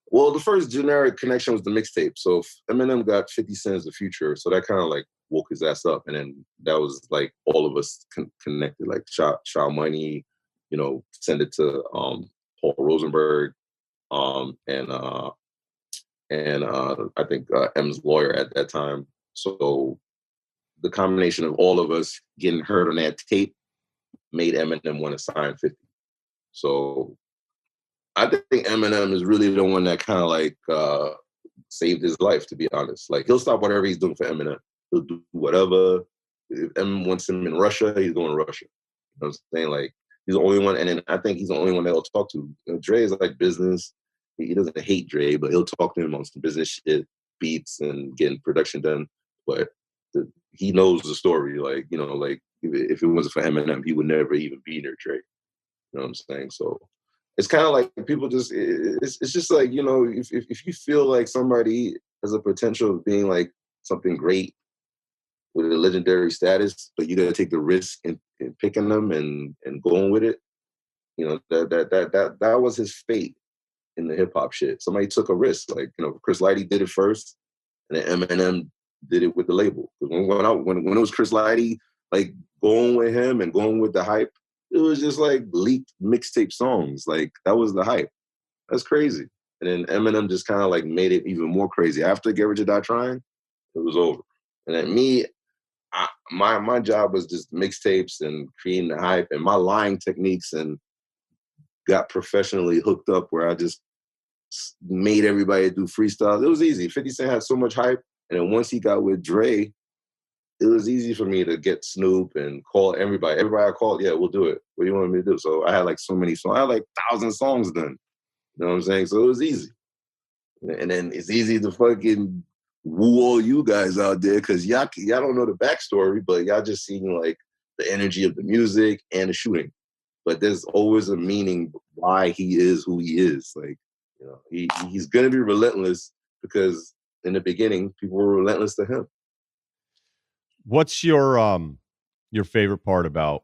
Well, the first generic connection was the mixtape. So Eminem got 50 Cent's The Future, so that kind of like woke his ass up, and then that was like all of us connected, like Shaw Money, you know, send it to Paul Rosenberg, and I think M's lawyer at that time. So the combination of all of us getting heard on that tape made Eminem want to sign 50. So I think Eminem is really the one that kind of like saved his life, to be honest. Like he'll stop whatever he's doing for Eminem. He'll do whatever. If Eminem wants him in Russia, he's going to Russia. You know what I'm saying? Like he's the only one, and then I think he's the only one that he'll talk to. You know, Dre is like business. He doesn't hate Dre, but he'll talk to him on some business shit, beats, and getting production done. But he knows the story. Like, you know, like if it wasn't for Eminem, he would never even be near Dre. You know what I'm saying? So it's kind of like people just, it's just like, you know, if you feel like somebody has a potential of being like something great with a legendary status, but you got to take the risk in picking them and going with it, you know, that was his fate in the hip hop shit. Somebody took a risk. Like, you know, Chris Lighty did it first, and then Eminem did it with the label. Because when it was Chris Lighty, like going with him and going with the hype, it was just like leaked mixtape songs. Like that was the hype. That's crazy. And then Eminem just kind of like made it even more crazy. After Get Rich or Die Trying, it was over. And then me, my job was just mixtapes and creating the hype, and my lying techniques, and got professionally hooked up where I just made everybody do freestyles. It was easy. 50 Cent had so much hype. And then once he got with Dre, it was easy for me to get Snoop and call everybody. Everybody I called, yeah, we'll do it. What do you want me to do? So I had like so many songs. I had like 1,000 songs done. You know what I'm saying? So it was easy. And then it's easy to fucking woo all you guys out there because y'all don't know the backstory, but y'all just seeing like the energy of the music and the shooting. But there's always a meaning why he is who he is. Like, you know, he's gonna be relentless because in the beginning, people were relentless to him. What's your favorite part about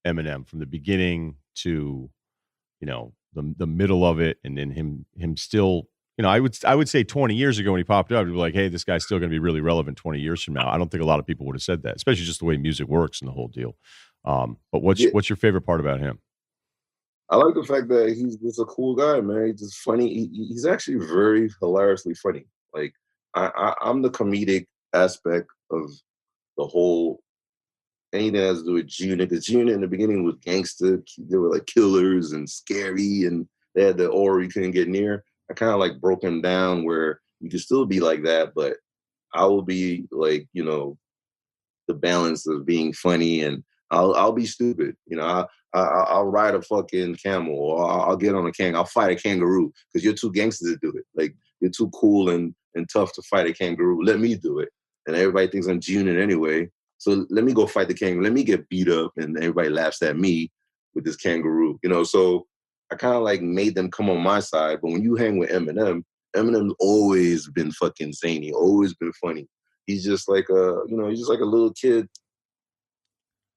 Eminem from the beginning to, you know, the middle of it, and then him still, you know, I would say 20 years ago when he popped up, you'd be like, hey, this guy's still going to be really relevant 20 years from now. I don't think a lot of people would have said that, especially just the way music works and the whole deal. But what's your favorite part about him? I like the fact that he's just a cool guy, man. He's just funny. He's actually very hilariously funny. Like I'm the comedic aspect of the whole anything that has to do with G-Unit. Because G-Unit in the beginning was gangster. They were like killers and scary, and they had the aura you couldn't get near. I kind of like broke him down where you could still be like that, but I will be like, you know, the balance of being funny, and I'll be stupid. You know, I'll ride a fucking camel, or I'll get on a I'll fight a kangaroo because you're too gangster to do it. Like you're too cool and tough to fight a kangaroo. Let me do it. And everybody thinks I'm G-Unit anyway. So let me go fight the kangaroo. Let me get beat up, and everybody laughs at me with this kangaroo. So I kind of like made them come on my side. But when you hang with Eminem, Eminem's always been fucking zany, always been funny. He's just like he's just like a little kid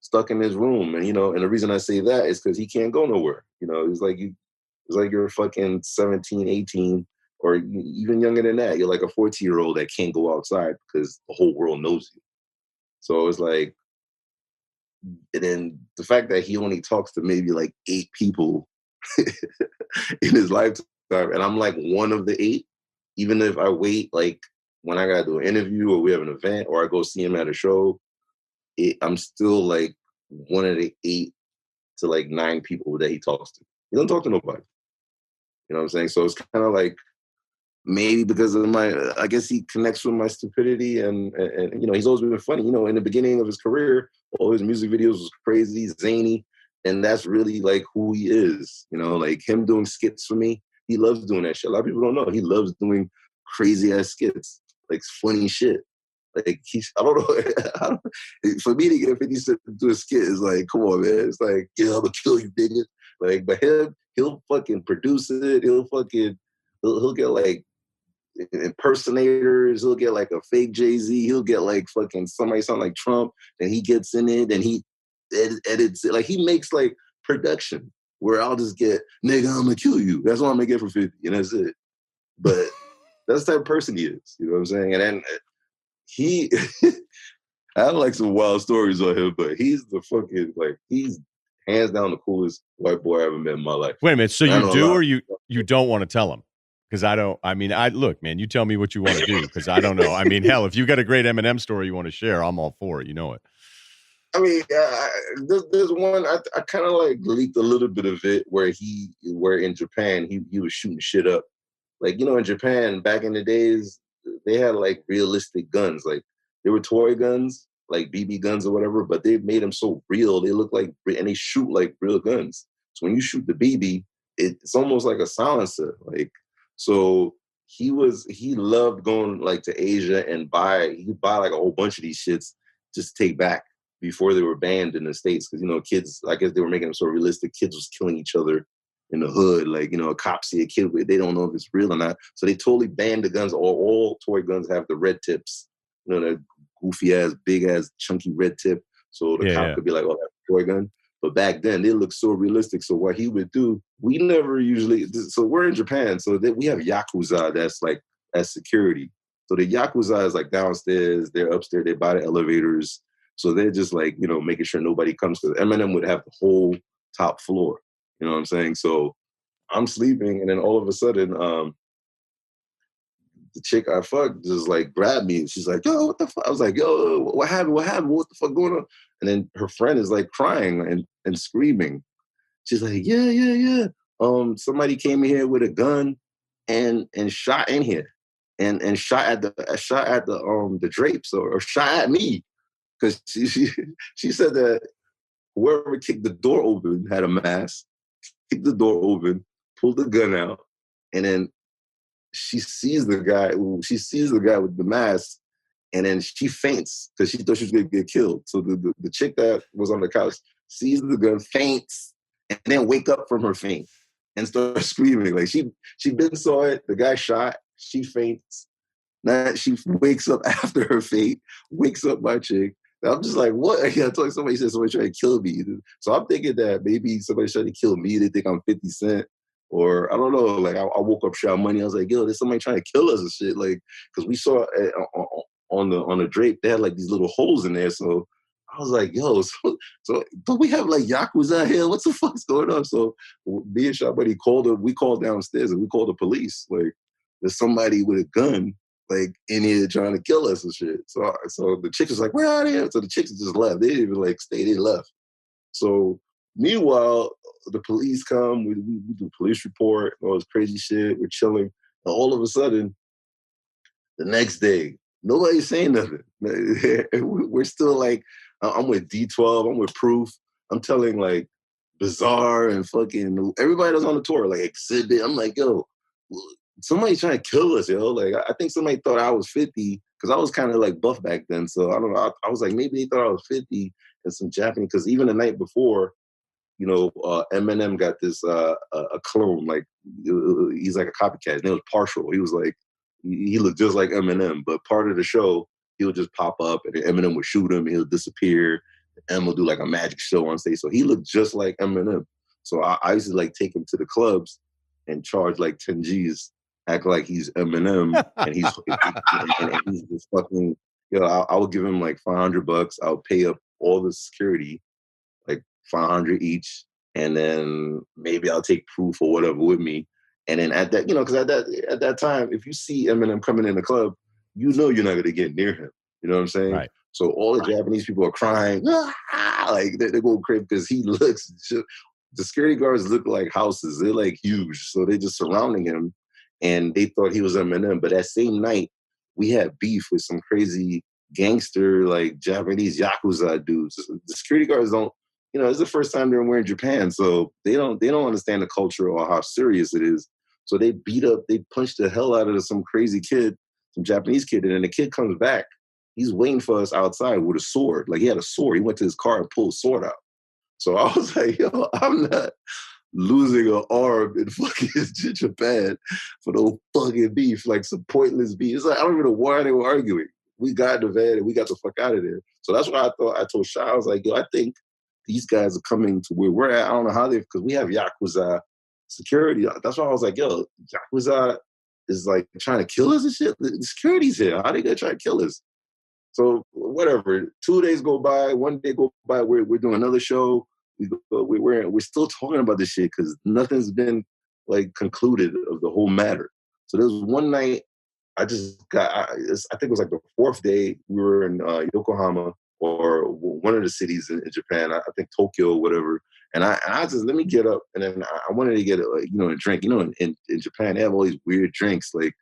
stuck in his room. And and the reason I say that is because he can't go nowhere. It's like you're fucking 17, 18, or even younger than that. You're like a 14-year-old that can't go outside because the whole world knows you. So it's like, and then the fact that he only talks to maybe like 8 people in his lifetime, and I'm like one of the 8, even if I wait, like when I gotta do an interview or we have an event or I go see him at a show, I'm still like one of the 8 to like 9 people that he talks to. He doesn't talk to nobody. You know what I'm saying? So it's kind of like, maybe because of I guess he connects with my stupidity, and he's always been funny. In the beginning of his career, all his music videos was crazy, zany, and that's really like who he is. Like him doing skits for me, he loves doing that shit. A lot of people don't know he loves doing crazy ass skits, like funny shit. Like I don't know. For me to get 50 Cent to do a skit is like, come on, man. It's like, yeah, I'm gonna kill you, nigga. Like, but he'll fucking produce it. He'll get like impersonators. He'll get like a fake Jay-Z. He'll get like fucking somebody sound like Trump, and he gets in it and he edits it. Like he makes like production where I'll just get, nigga, I'm gonna kill you. That's what I'm gonna get for 50, and that's it. But that's the type of person he is. You know what I'm saying? And then he, I have like some wild stories on him, but he's the fucking, like, he's hands down the coolest white boy I ever met in my life. Wait a minute. So you do, or you don't want to tell him? Because look, man, you tell me what you want to do, because I don't know. I mean, hell, if you got a great Eminem story you want to share, I'm all for it. You know it. I mean, there's one, I kind of like leaked a little bit of it where in Japan, he was shooting shit up. Like, in Japan, back in the days, they had like realistic guns. Like, they were toy guns, like BB guns or whatever, but they made them so real. They look like, and they shoot like real guns. So when you shoot the BB, it's almost like a silencer. Like, so he loved going like to Asia and he'd buy like a whole bunch of these shits just to take back before they were banned in the States. Because, kids, I guess they were making them so realistic. Kids was killing each other in the hood. Like, a cop see a kid, they don't know if it's real or not. So they totally banned the guns. All toy guns have the red tips, that goofy ass, big ass, chunky red tip. So the cop could be like, oh, that's a toy gun. But back then, they looked so realistic. So what he would do, we never usually, so we're in Japan, so we have Yakuza that's like, as security. So the Yakuza is like downstairs, they're upstairs, they buy the elevators. So they're just like, making sure nobody comes to Eminem would have the whole top floor. You know what I'm saying? So I'm sleeping, and then all of a sudden, the chick I fucked just like grabbed me, and she's like, yo, what the fuck? I was like, yo, what happened? What happened? What the fuck going on? And then her friend is like crying and screaming. She's like, yeah. Somebody came in here with a gun and shot in here and shot at the drapes or shot at me. Because she said that whoever kicked the door open had a mask, kicked the door open, pulled the gun out, and then she sees the guy with the mask, and then she faints because she thought she was going to get killed. So the chick that was on the couch sees the gun, faints, and then wake up from her faint and start screaming. Like she been saw it, the guy shot, she faints. Now she wakes up after her fate, wakes up my chick. I'm just like, what? I told somebody said somebody tried to kill me. So I'm thinking that maybe somebody's trying to kill me. They think I'm 50 Cent. Or I don't know. Like I woke up Shout Money. I was like, yo, there's somebody trying to kill us and shit. Like, because we saw on the drape, they had like these little holes in there. So I was like, yo, so don't we have like Yakuza here? What the fuck's going on? So me and Shout Money we called downstairs and we called the police. Like, there's somebody with a gun like in here trying to kill us and shit. So the chick was like, where are they? So the chicks just left. They didn't even like stay, they left. So meanwhile, the police come, we do police report, all this crazy shit, we're chilling. And all of a sudden, the next day, nobody's saying nothing. We're still like, I'm with D12, I'm with Proof. I'm telling like Bizarre and fucking everybody that's on the tour, like Exhibit. I'm like, yo, somebody trying to kill us, yo. Like, I think somebody thought I was 50 because I was kind of like buff back then. So I don't know. I was like, maybe they thought I was 50 and some Japanese. Because even the night before, Eminem got this a clone. Like, he's like a copycat. His name was Partial. He was like, he looked just like Eminem. But part of the show, he would just pop up and then Eminem would shoot him. And he'll disappear. M will do like a magic show on stage. So he looked just like Eminem. So I used to like take him to the clubs and charge like 10 G's, act like he's Eminem, and he's just fucking. I would give him like $500. I would pay up all the security, like 500 each, and then maybe I'll take proof or whatever with me. And then at that, because at that time, if you see Eminem coming in the club, you're not gonna get near him. You know what I'm saying? Right. So all the Japanese people are crying, like they go crazy because he looks. The security guards look like houses. They're like huge, so they're just surrounding him, and they thought he was Eminem. But that same night, we had beef with some crazy gangster, like Japanese Yakuza dudes. The security guards don't. It's the first time they're wearing Japan, so they don't understand the culture or how serious it is. So they punched the hell out of some crazy kid, some Japanese kid, and then the kid comes back. He's waiting for us outside with a sword. Like, he had a sword. He went to his car and pulled a sword out. So I was like, yo, I'm not losing an arm in fucking Japan for no fucking beef, like some pointless beef. It's like, I don't even know why they were arguing. We got in the van and we got the fuck out of there. So that's why I told Shy, I was like, yo, I think these guys are coming to where we're at. I don't know how because we have Yakuza security. That's why I was like, yo, Yakuza is like trying to kill us and shit. The security's here. How they gonna try to kill us? So whatever. 2 days go by. 1 day go by. We're doing another show. We're still talking about this shit because nothing's been like concluded of the whole matter. So there was one night I just got. I think it was like the fourth day. We were in Yokohama or one of the cities in Japan. I think Tokyo or whatever. And I just let me get up and then I wanted to get a drink. In Japan they have all these weird drinks like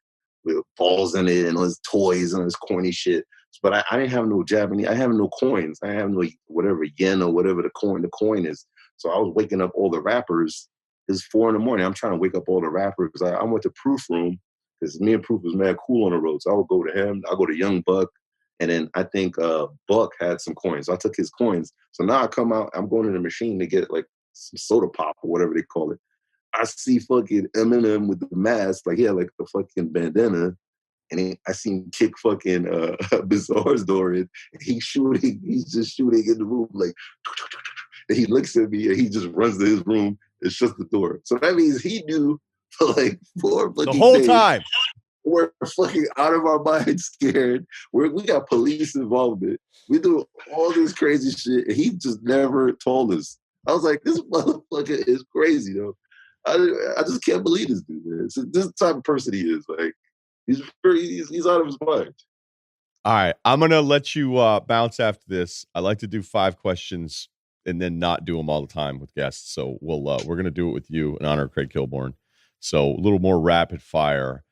with balls in it and all this toys and all this corny shit. But I didn't have no Japanese. I have no coins. I have no whatever yen or whatever the coin is. So I was waking up all the rappers. It's 4 a.m. I'm trying to wake up all the rappers. I went to Proof Room because me and Proof was mad cool on the road. So I would go to him. I'll go to Young Buck. And then I think Buck had some coins. So I took his coins. So now I come out. I'm going to the machine to get like some soda pop or whatever they call it. I see fucking Eminem with the mask. Like, he had like the fucking bandana. And I seen kick fucking Bizarre's door in. He's just shooting in the room like, and he looks at me and he just runs to his room and shuts the door. So that means he knew for like 4 fucking the whole days. time. We're fucking out of our minds, scared. We got police involvement. We do all this crazy shit, and he just never told us. I was like, this motherfucker is crazy, though. I just can't believe this dude, man. So this is the type of person he is. Like, he's out of his mind. All right, I'm gonna let you bounce after this. I like to do 5 questions and then not do them all the time with guests. So we're gonna do it with you in honor of Craig Kilborn. So a little more rapid fire.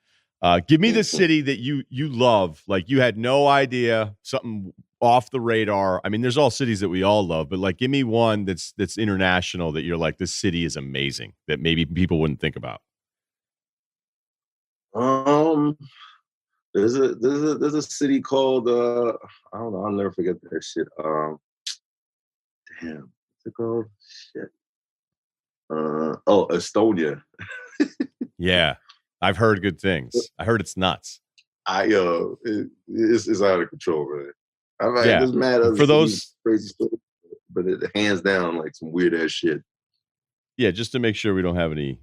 Give me the city that you love, like you had no idea, something off the radar. I mean, there's all cities that we all love, but like, give me one that's international that you're like, this city is amazing that maybe people wouldn't think about. There's a city called I don't know. I'll never forget that shit. Damn, what's it called? Shit. Estonia. Yeah, I've heard good things. I heard it's nuts. It's out of control, man. I'm like, Yeah. mad For those crazy stuff, but it hands down like some weird ass shit. Yeah, just to make sure we don't have any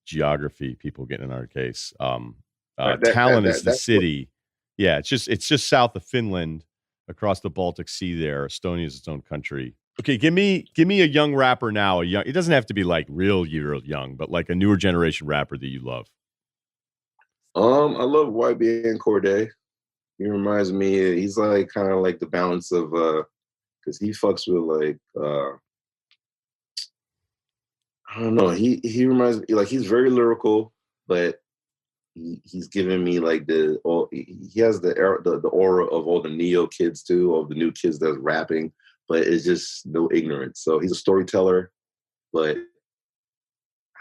geography people getting in our case. Tallinn is the city. Yeah, it's just south of Finland, across the Baltic Sea. There, Estonia is its own country. Okay, give me a young rapper now. It doesn't have to be like real young, but like a newer generation rapper that you love. I love YBN Cordae. He reminds me. He's like kind of like the balance of because he fucks with like I don't know. He reminds me like he's very lyrical, but he's giving me like he has the aura of all the neo kids too, of the new kids that's rapping, but it's just no ignorance. So he's a storyteller, but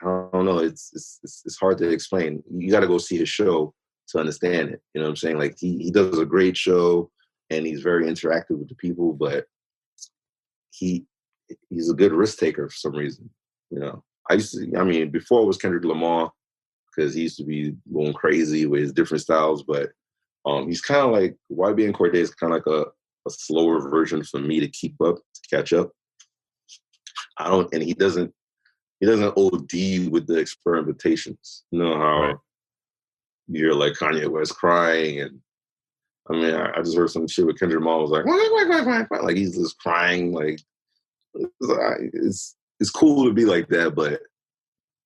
I don't know. It's hard to explain. You got to go see his show to understand it. You know what I'm saying? Like he does a great show and he's very interactive with the people, but he's a good risk taker for some reason. You know, I mean, before it was Kendrick Lamar because he used to be going crazy with his different styles, but he's kind of like YBN Cordae is kind of like a slower version for me to keep up, to catch up. And he doesn't OD with the experimentations. You know how Right. you're like Kanye West crying, and I mean, I just heard some shit with Kendrick Lamar was like, why? Like he's just crying. Like it's cool to be like that, but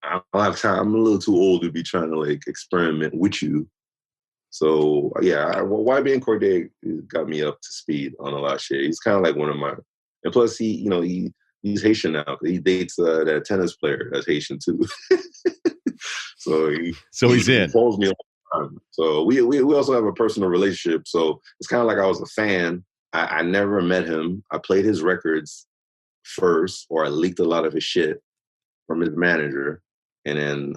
I don't have time. I'm a little too old to be trying to like experiment with you. So yeah, YBN Cordae got me up to speed on a lot of shit. He's kind of like one of my, and plus he's Haitian now. He dates that tennis player that's Haitian too. so he's in. He calls me all the time. So we also have a personal relationship. So it's kind of like I was a fan. I never met him. I played his records first, or I leaked a lot of his shit from his manager. And then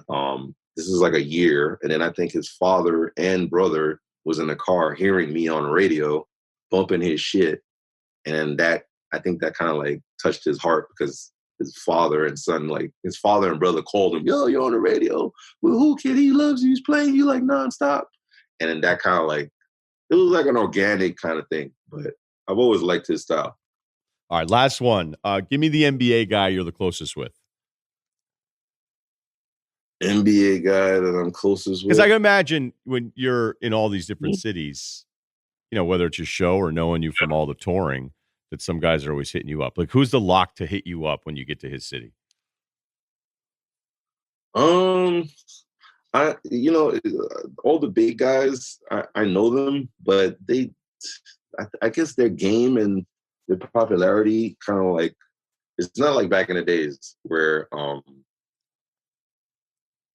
this is like a year. And then I think his father and brother was in the car hearing me on the radio, bumping his shit. And I think that kind of like touched his heart because his father and son, like his father and brother called him, yo, you're on the radio. Well, Whoo Kid, he loves you. He's playing you like nonstop. And then that kind of like, it was like an organic kind of thing. But I've always liked his style. All right, last one. Give me the NBA guy you're the closest with. NBA guy that I'm closest with. Because I can imagine when you're in all these different cities, you know, whether it's your show or knowing you from all the touring, that some guys are always hitting you up. Like, who's the lock to hit you up when you get to his city? All the big guys, I know them, but I guess their game and their popularity kind of like, it's not like back in the days where,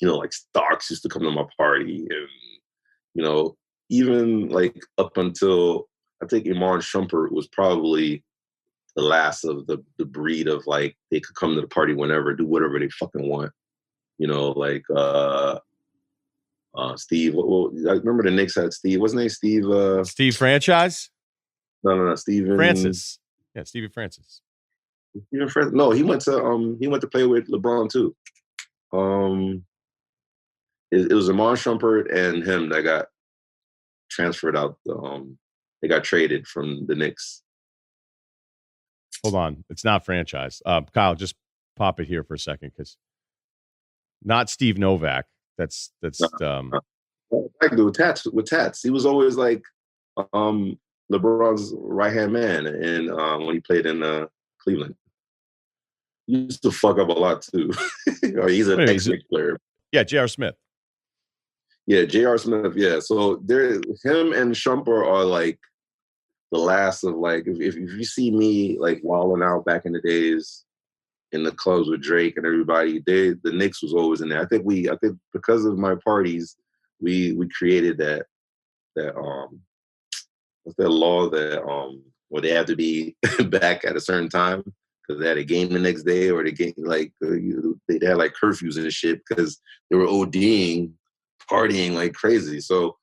like Starks used to come to my party and, even like up until I think Iman Shumpert was probably the last of the breed of like, they could come to the party whenever, do whatever they fucking want. Like Steve. I remember the Knicks had Steve. Wasn't he Steve? Steve Franchise? No, Steven Francis. Yeah, Stevie Francis. Steven Francis. No, he went to play with LeBron too. It was Iman Shumpert and him that got transferred out. They got traded from the Knicks. Hold on, it's not Franchise. Kyle, just pop it here for a second, because not Steve Novak. That's Like with tats. He was always like LeBron's right hand man, and when he played in Cleveland, he used to fuck up a lot too. He's an ex-Knicks player. Yeah, J.R. Smith. Yeah, J.R. Smith. Yeah, so him and Shumpert are like the last of like, if you see me like wilding out back in the days in the clubs with Drake and everybody, the Knicks was always in there. I think because of my parties, we created that what's that law that where they have to be back at a certain time because they had a game the next day, or the game like they had like curfews and shit because they were ODing, partying like crazy. So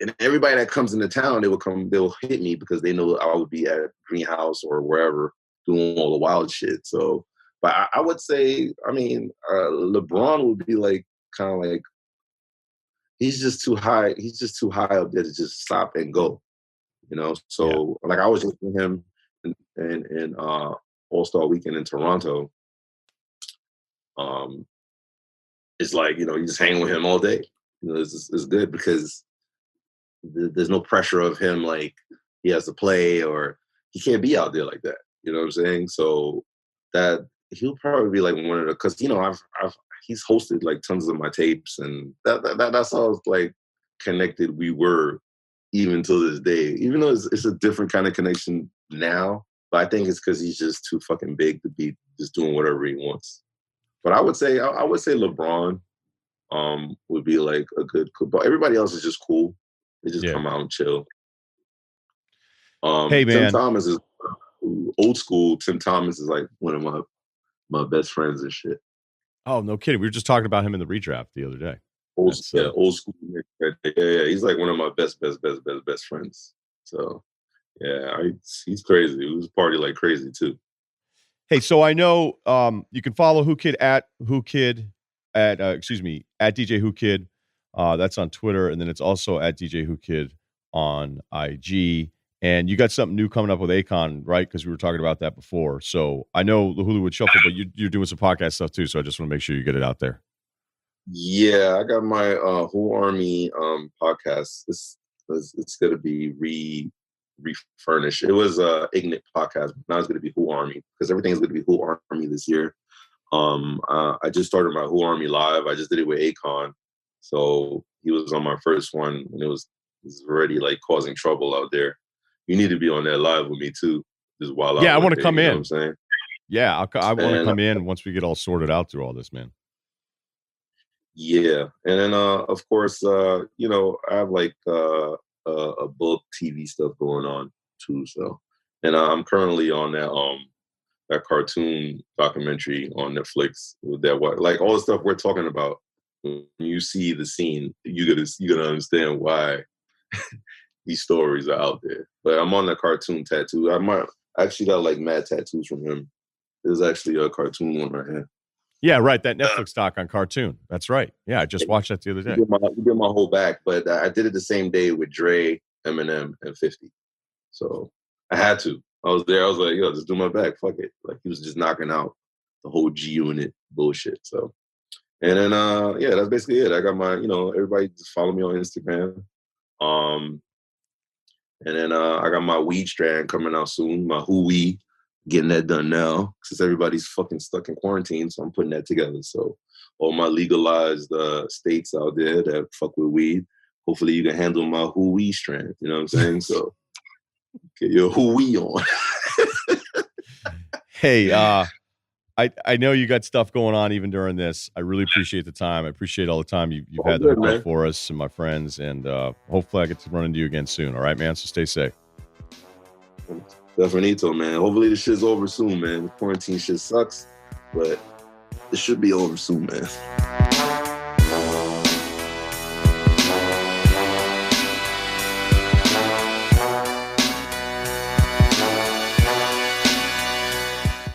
and everybody that comes into town, they'll hit me because they know I would be at Greenhouse or wherever doing all the wild shit. So, but I would say, I mean, LeBron would be like kind of like, he's just too high. He's just too high up there to just stop and go, So like I was listening to him in All-Star Weekend in Toronto. It's like, you just hang with him all day. It's good because there's no pressure of him like he has to play or he can't be out there like that. You know what I'm saying? So that he'll probably be like one of the, because he's hosted like tons of my tapes, and that's how like connected we were even to this day. Even though it's a different kind of connection now, but I think it's because he's just too fucking big to be just doing whatever he wants. But I would say LeBron would be like a good, but everybody else is just cool. They just come out and chill. Hey man, Tim Thomas is old school. Tim Thomas is like one of my my best friends and shit. Oh, no kidding. We were just talking about him in the redraft the other day. Old school. Yeah, he's like one of my best friends. So yeah, he's crazy. He was party like crazy too. Hey, so I know you can follow Whoo Kid at at DJ Whoo Kid. That's on Twitter, and then it's also at DJ Whoo Kid on IG. And you got something new coming up with Akon, right? Because we were talking about that before. So I know the Hollywood Shuffle, but you're doing some podcast stuff too. So I just want to make sure you get it out there. Yeah, I got my Whole Army podcast. It's gonna be refurnished. It was Ignite podcast, but now it's gonna be Whole Army because everything's gonna be Whole Army this year. I just started my Whole Army live. I just did it with Akon, so he was on my first one, and it was already like causing trouble out there. You need to be on that live with me too. Just while I want to come in. You know what I'm saying? Yeah, I want to come in once we get all sorted out through all this, man. Yeah, and then of course, I have like a book, TV stuff going on too. So, and I'm currently on that cartoon documentary on Netflix with that like all the stuff we're talking about. When you see the scene, you're gonna understand why these stories are out there. But I'm on the cartoon tattoo. I actually got like mad tattoos from him. There's actually a cartoon one right here. Yeah, right. That Netflix doc on cartoon. That's right. Yeah, I just watched that the other day. We did my whole back, but I did it the same day with Dre, Eminem, and 50. So I had to. I was there. I was like, yo, just do my back. Fuck it. Like he was just knocking out the whole G Unit bullshit. So, and then that's basically it. I got my, everybody just follow me on Instagram. And then I got my weed strand coming out soon. My Hui, getting that done now since everybody's fucking stuck in quarantine. So I'm putting that together. So all my legalized states out there that fuck with weed, hopefully you can handle my Hui strand. You know what I'm saying? So get your Hui on. Hey, I know you got stuff going on even during this. I really appreciate the time. I appreciate all the time you've had to hook up for us and my friends. And hopefully I get to run into you again soon. All right, man? So stay safe. Definitely, man. Hopefully this shit's over soon, man. The quarantine shit sucks, but it should be over soon, man.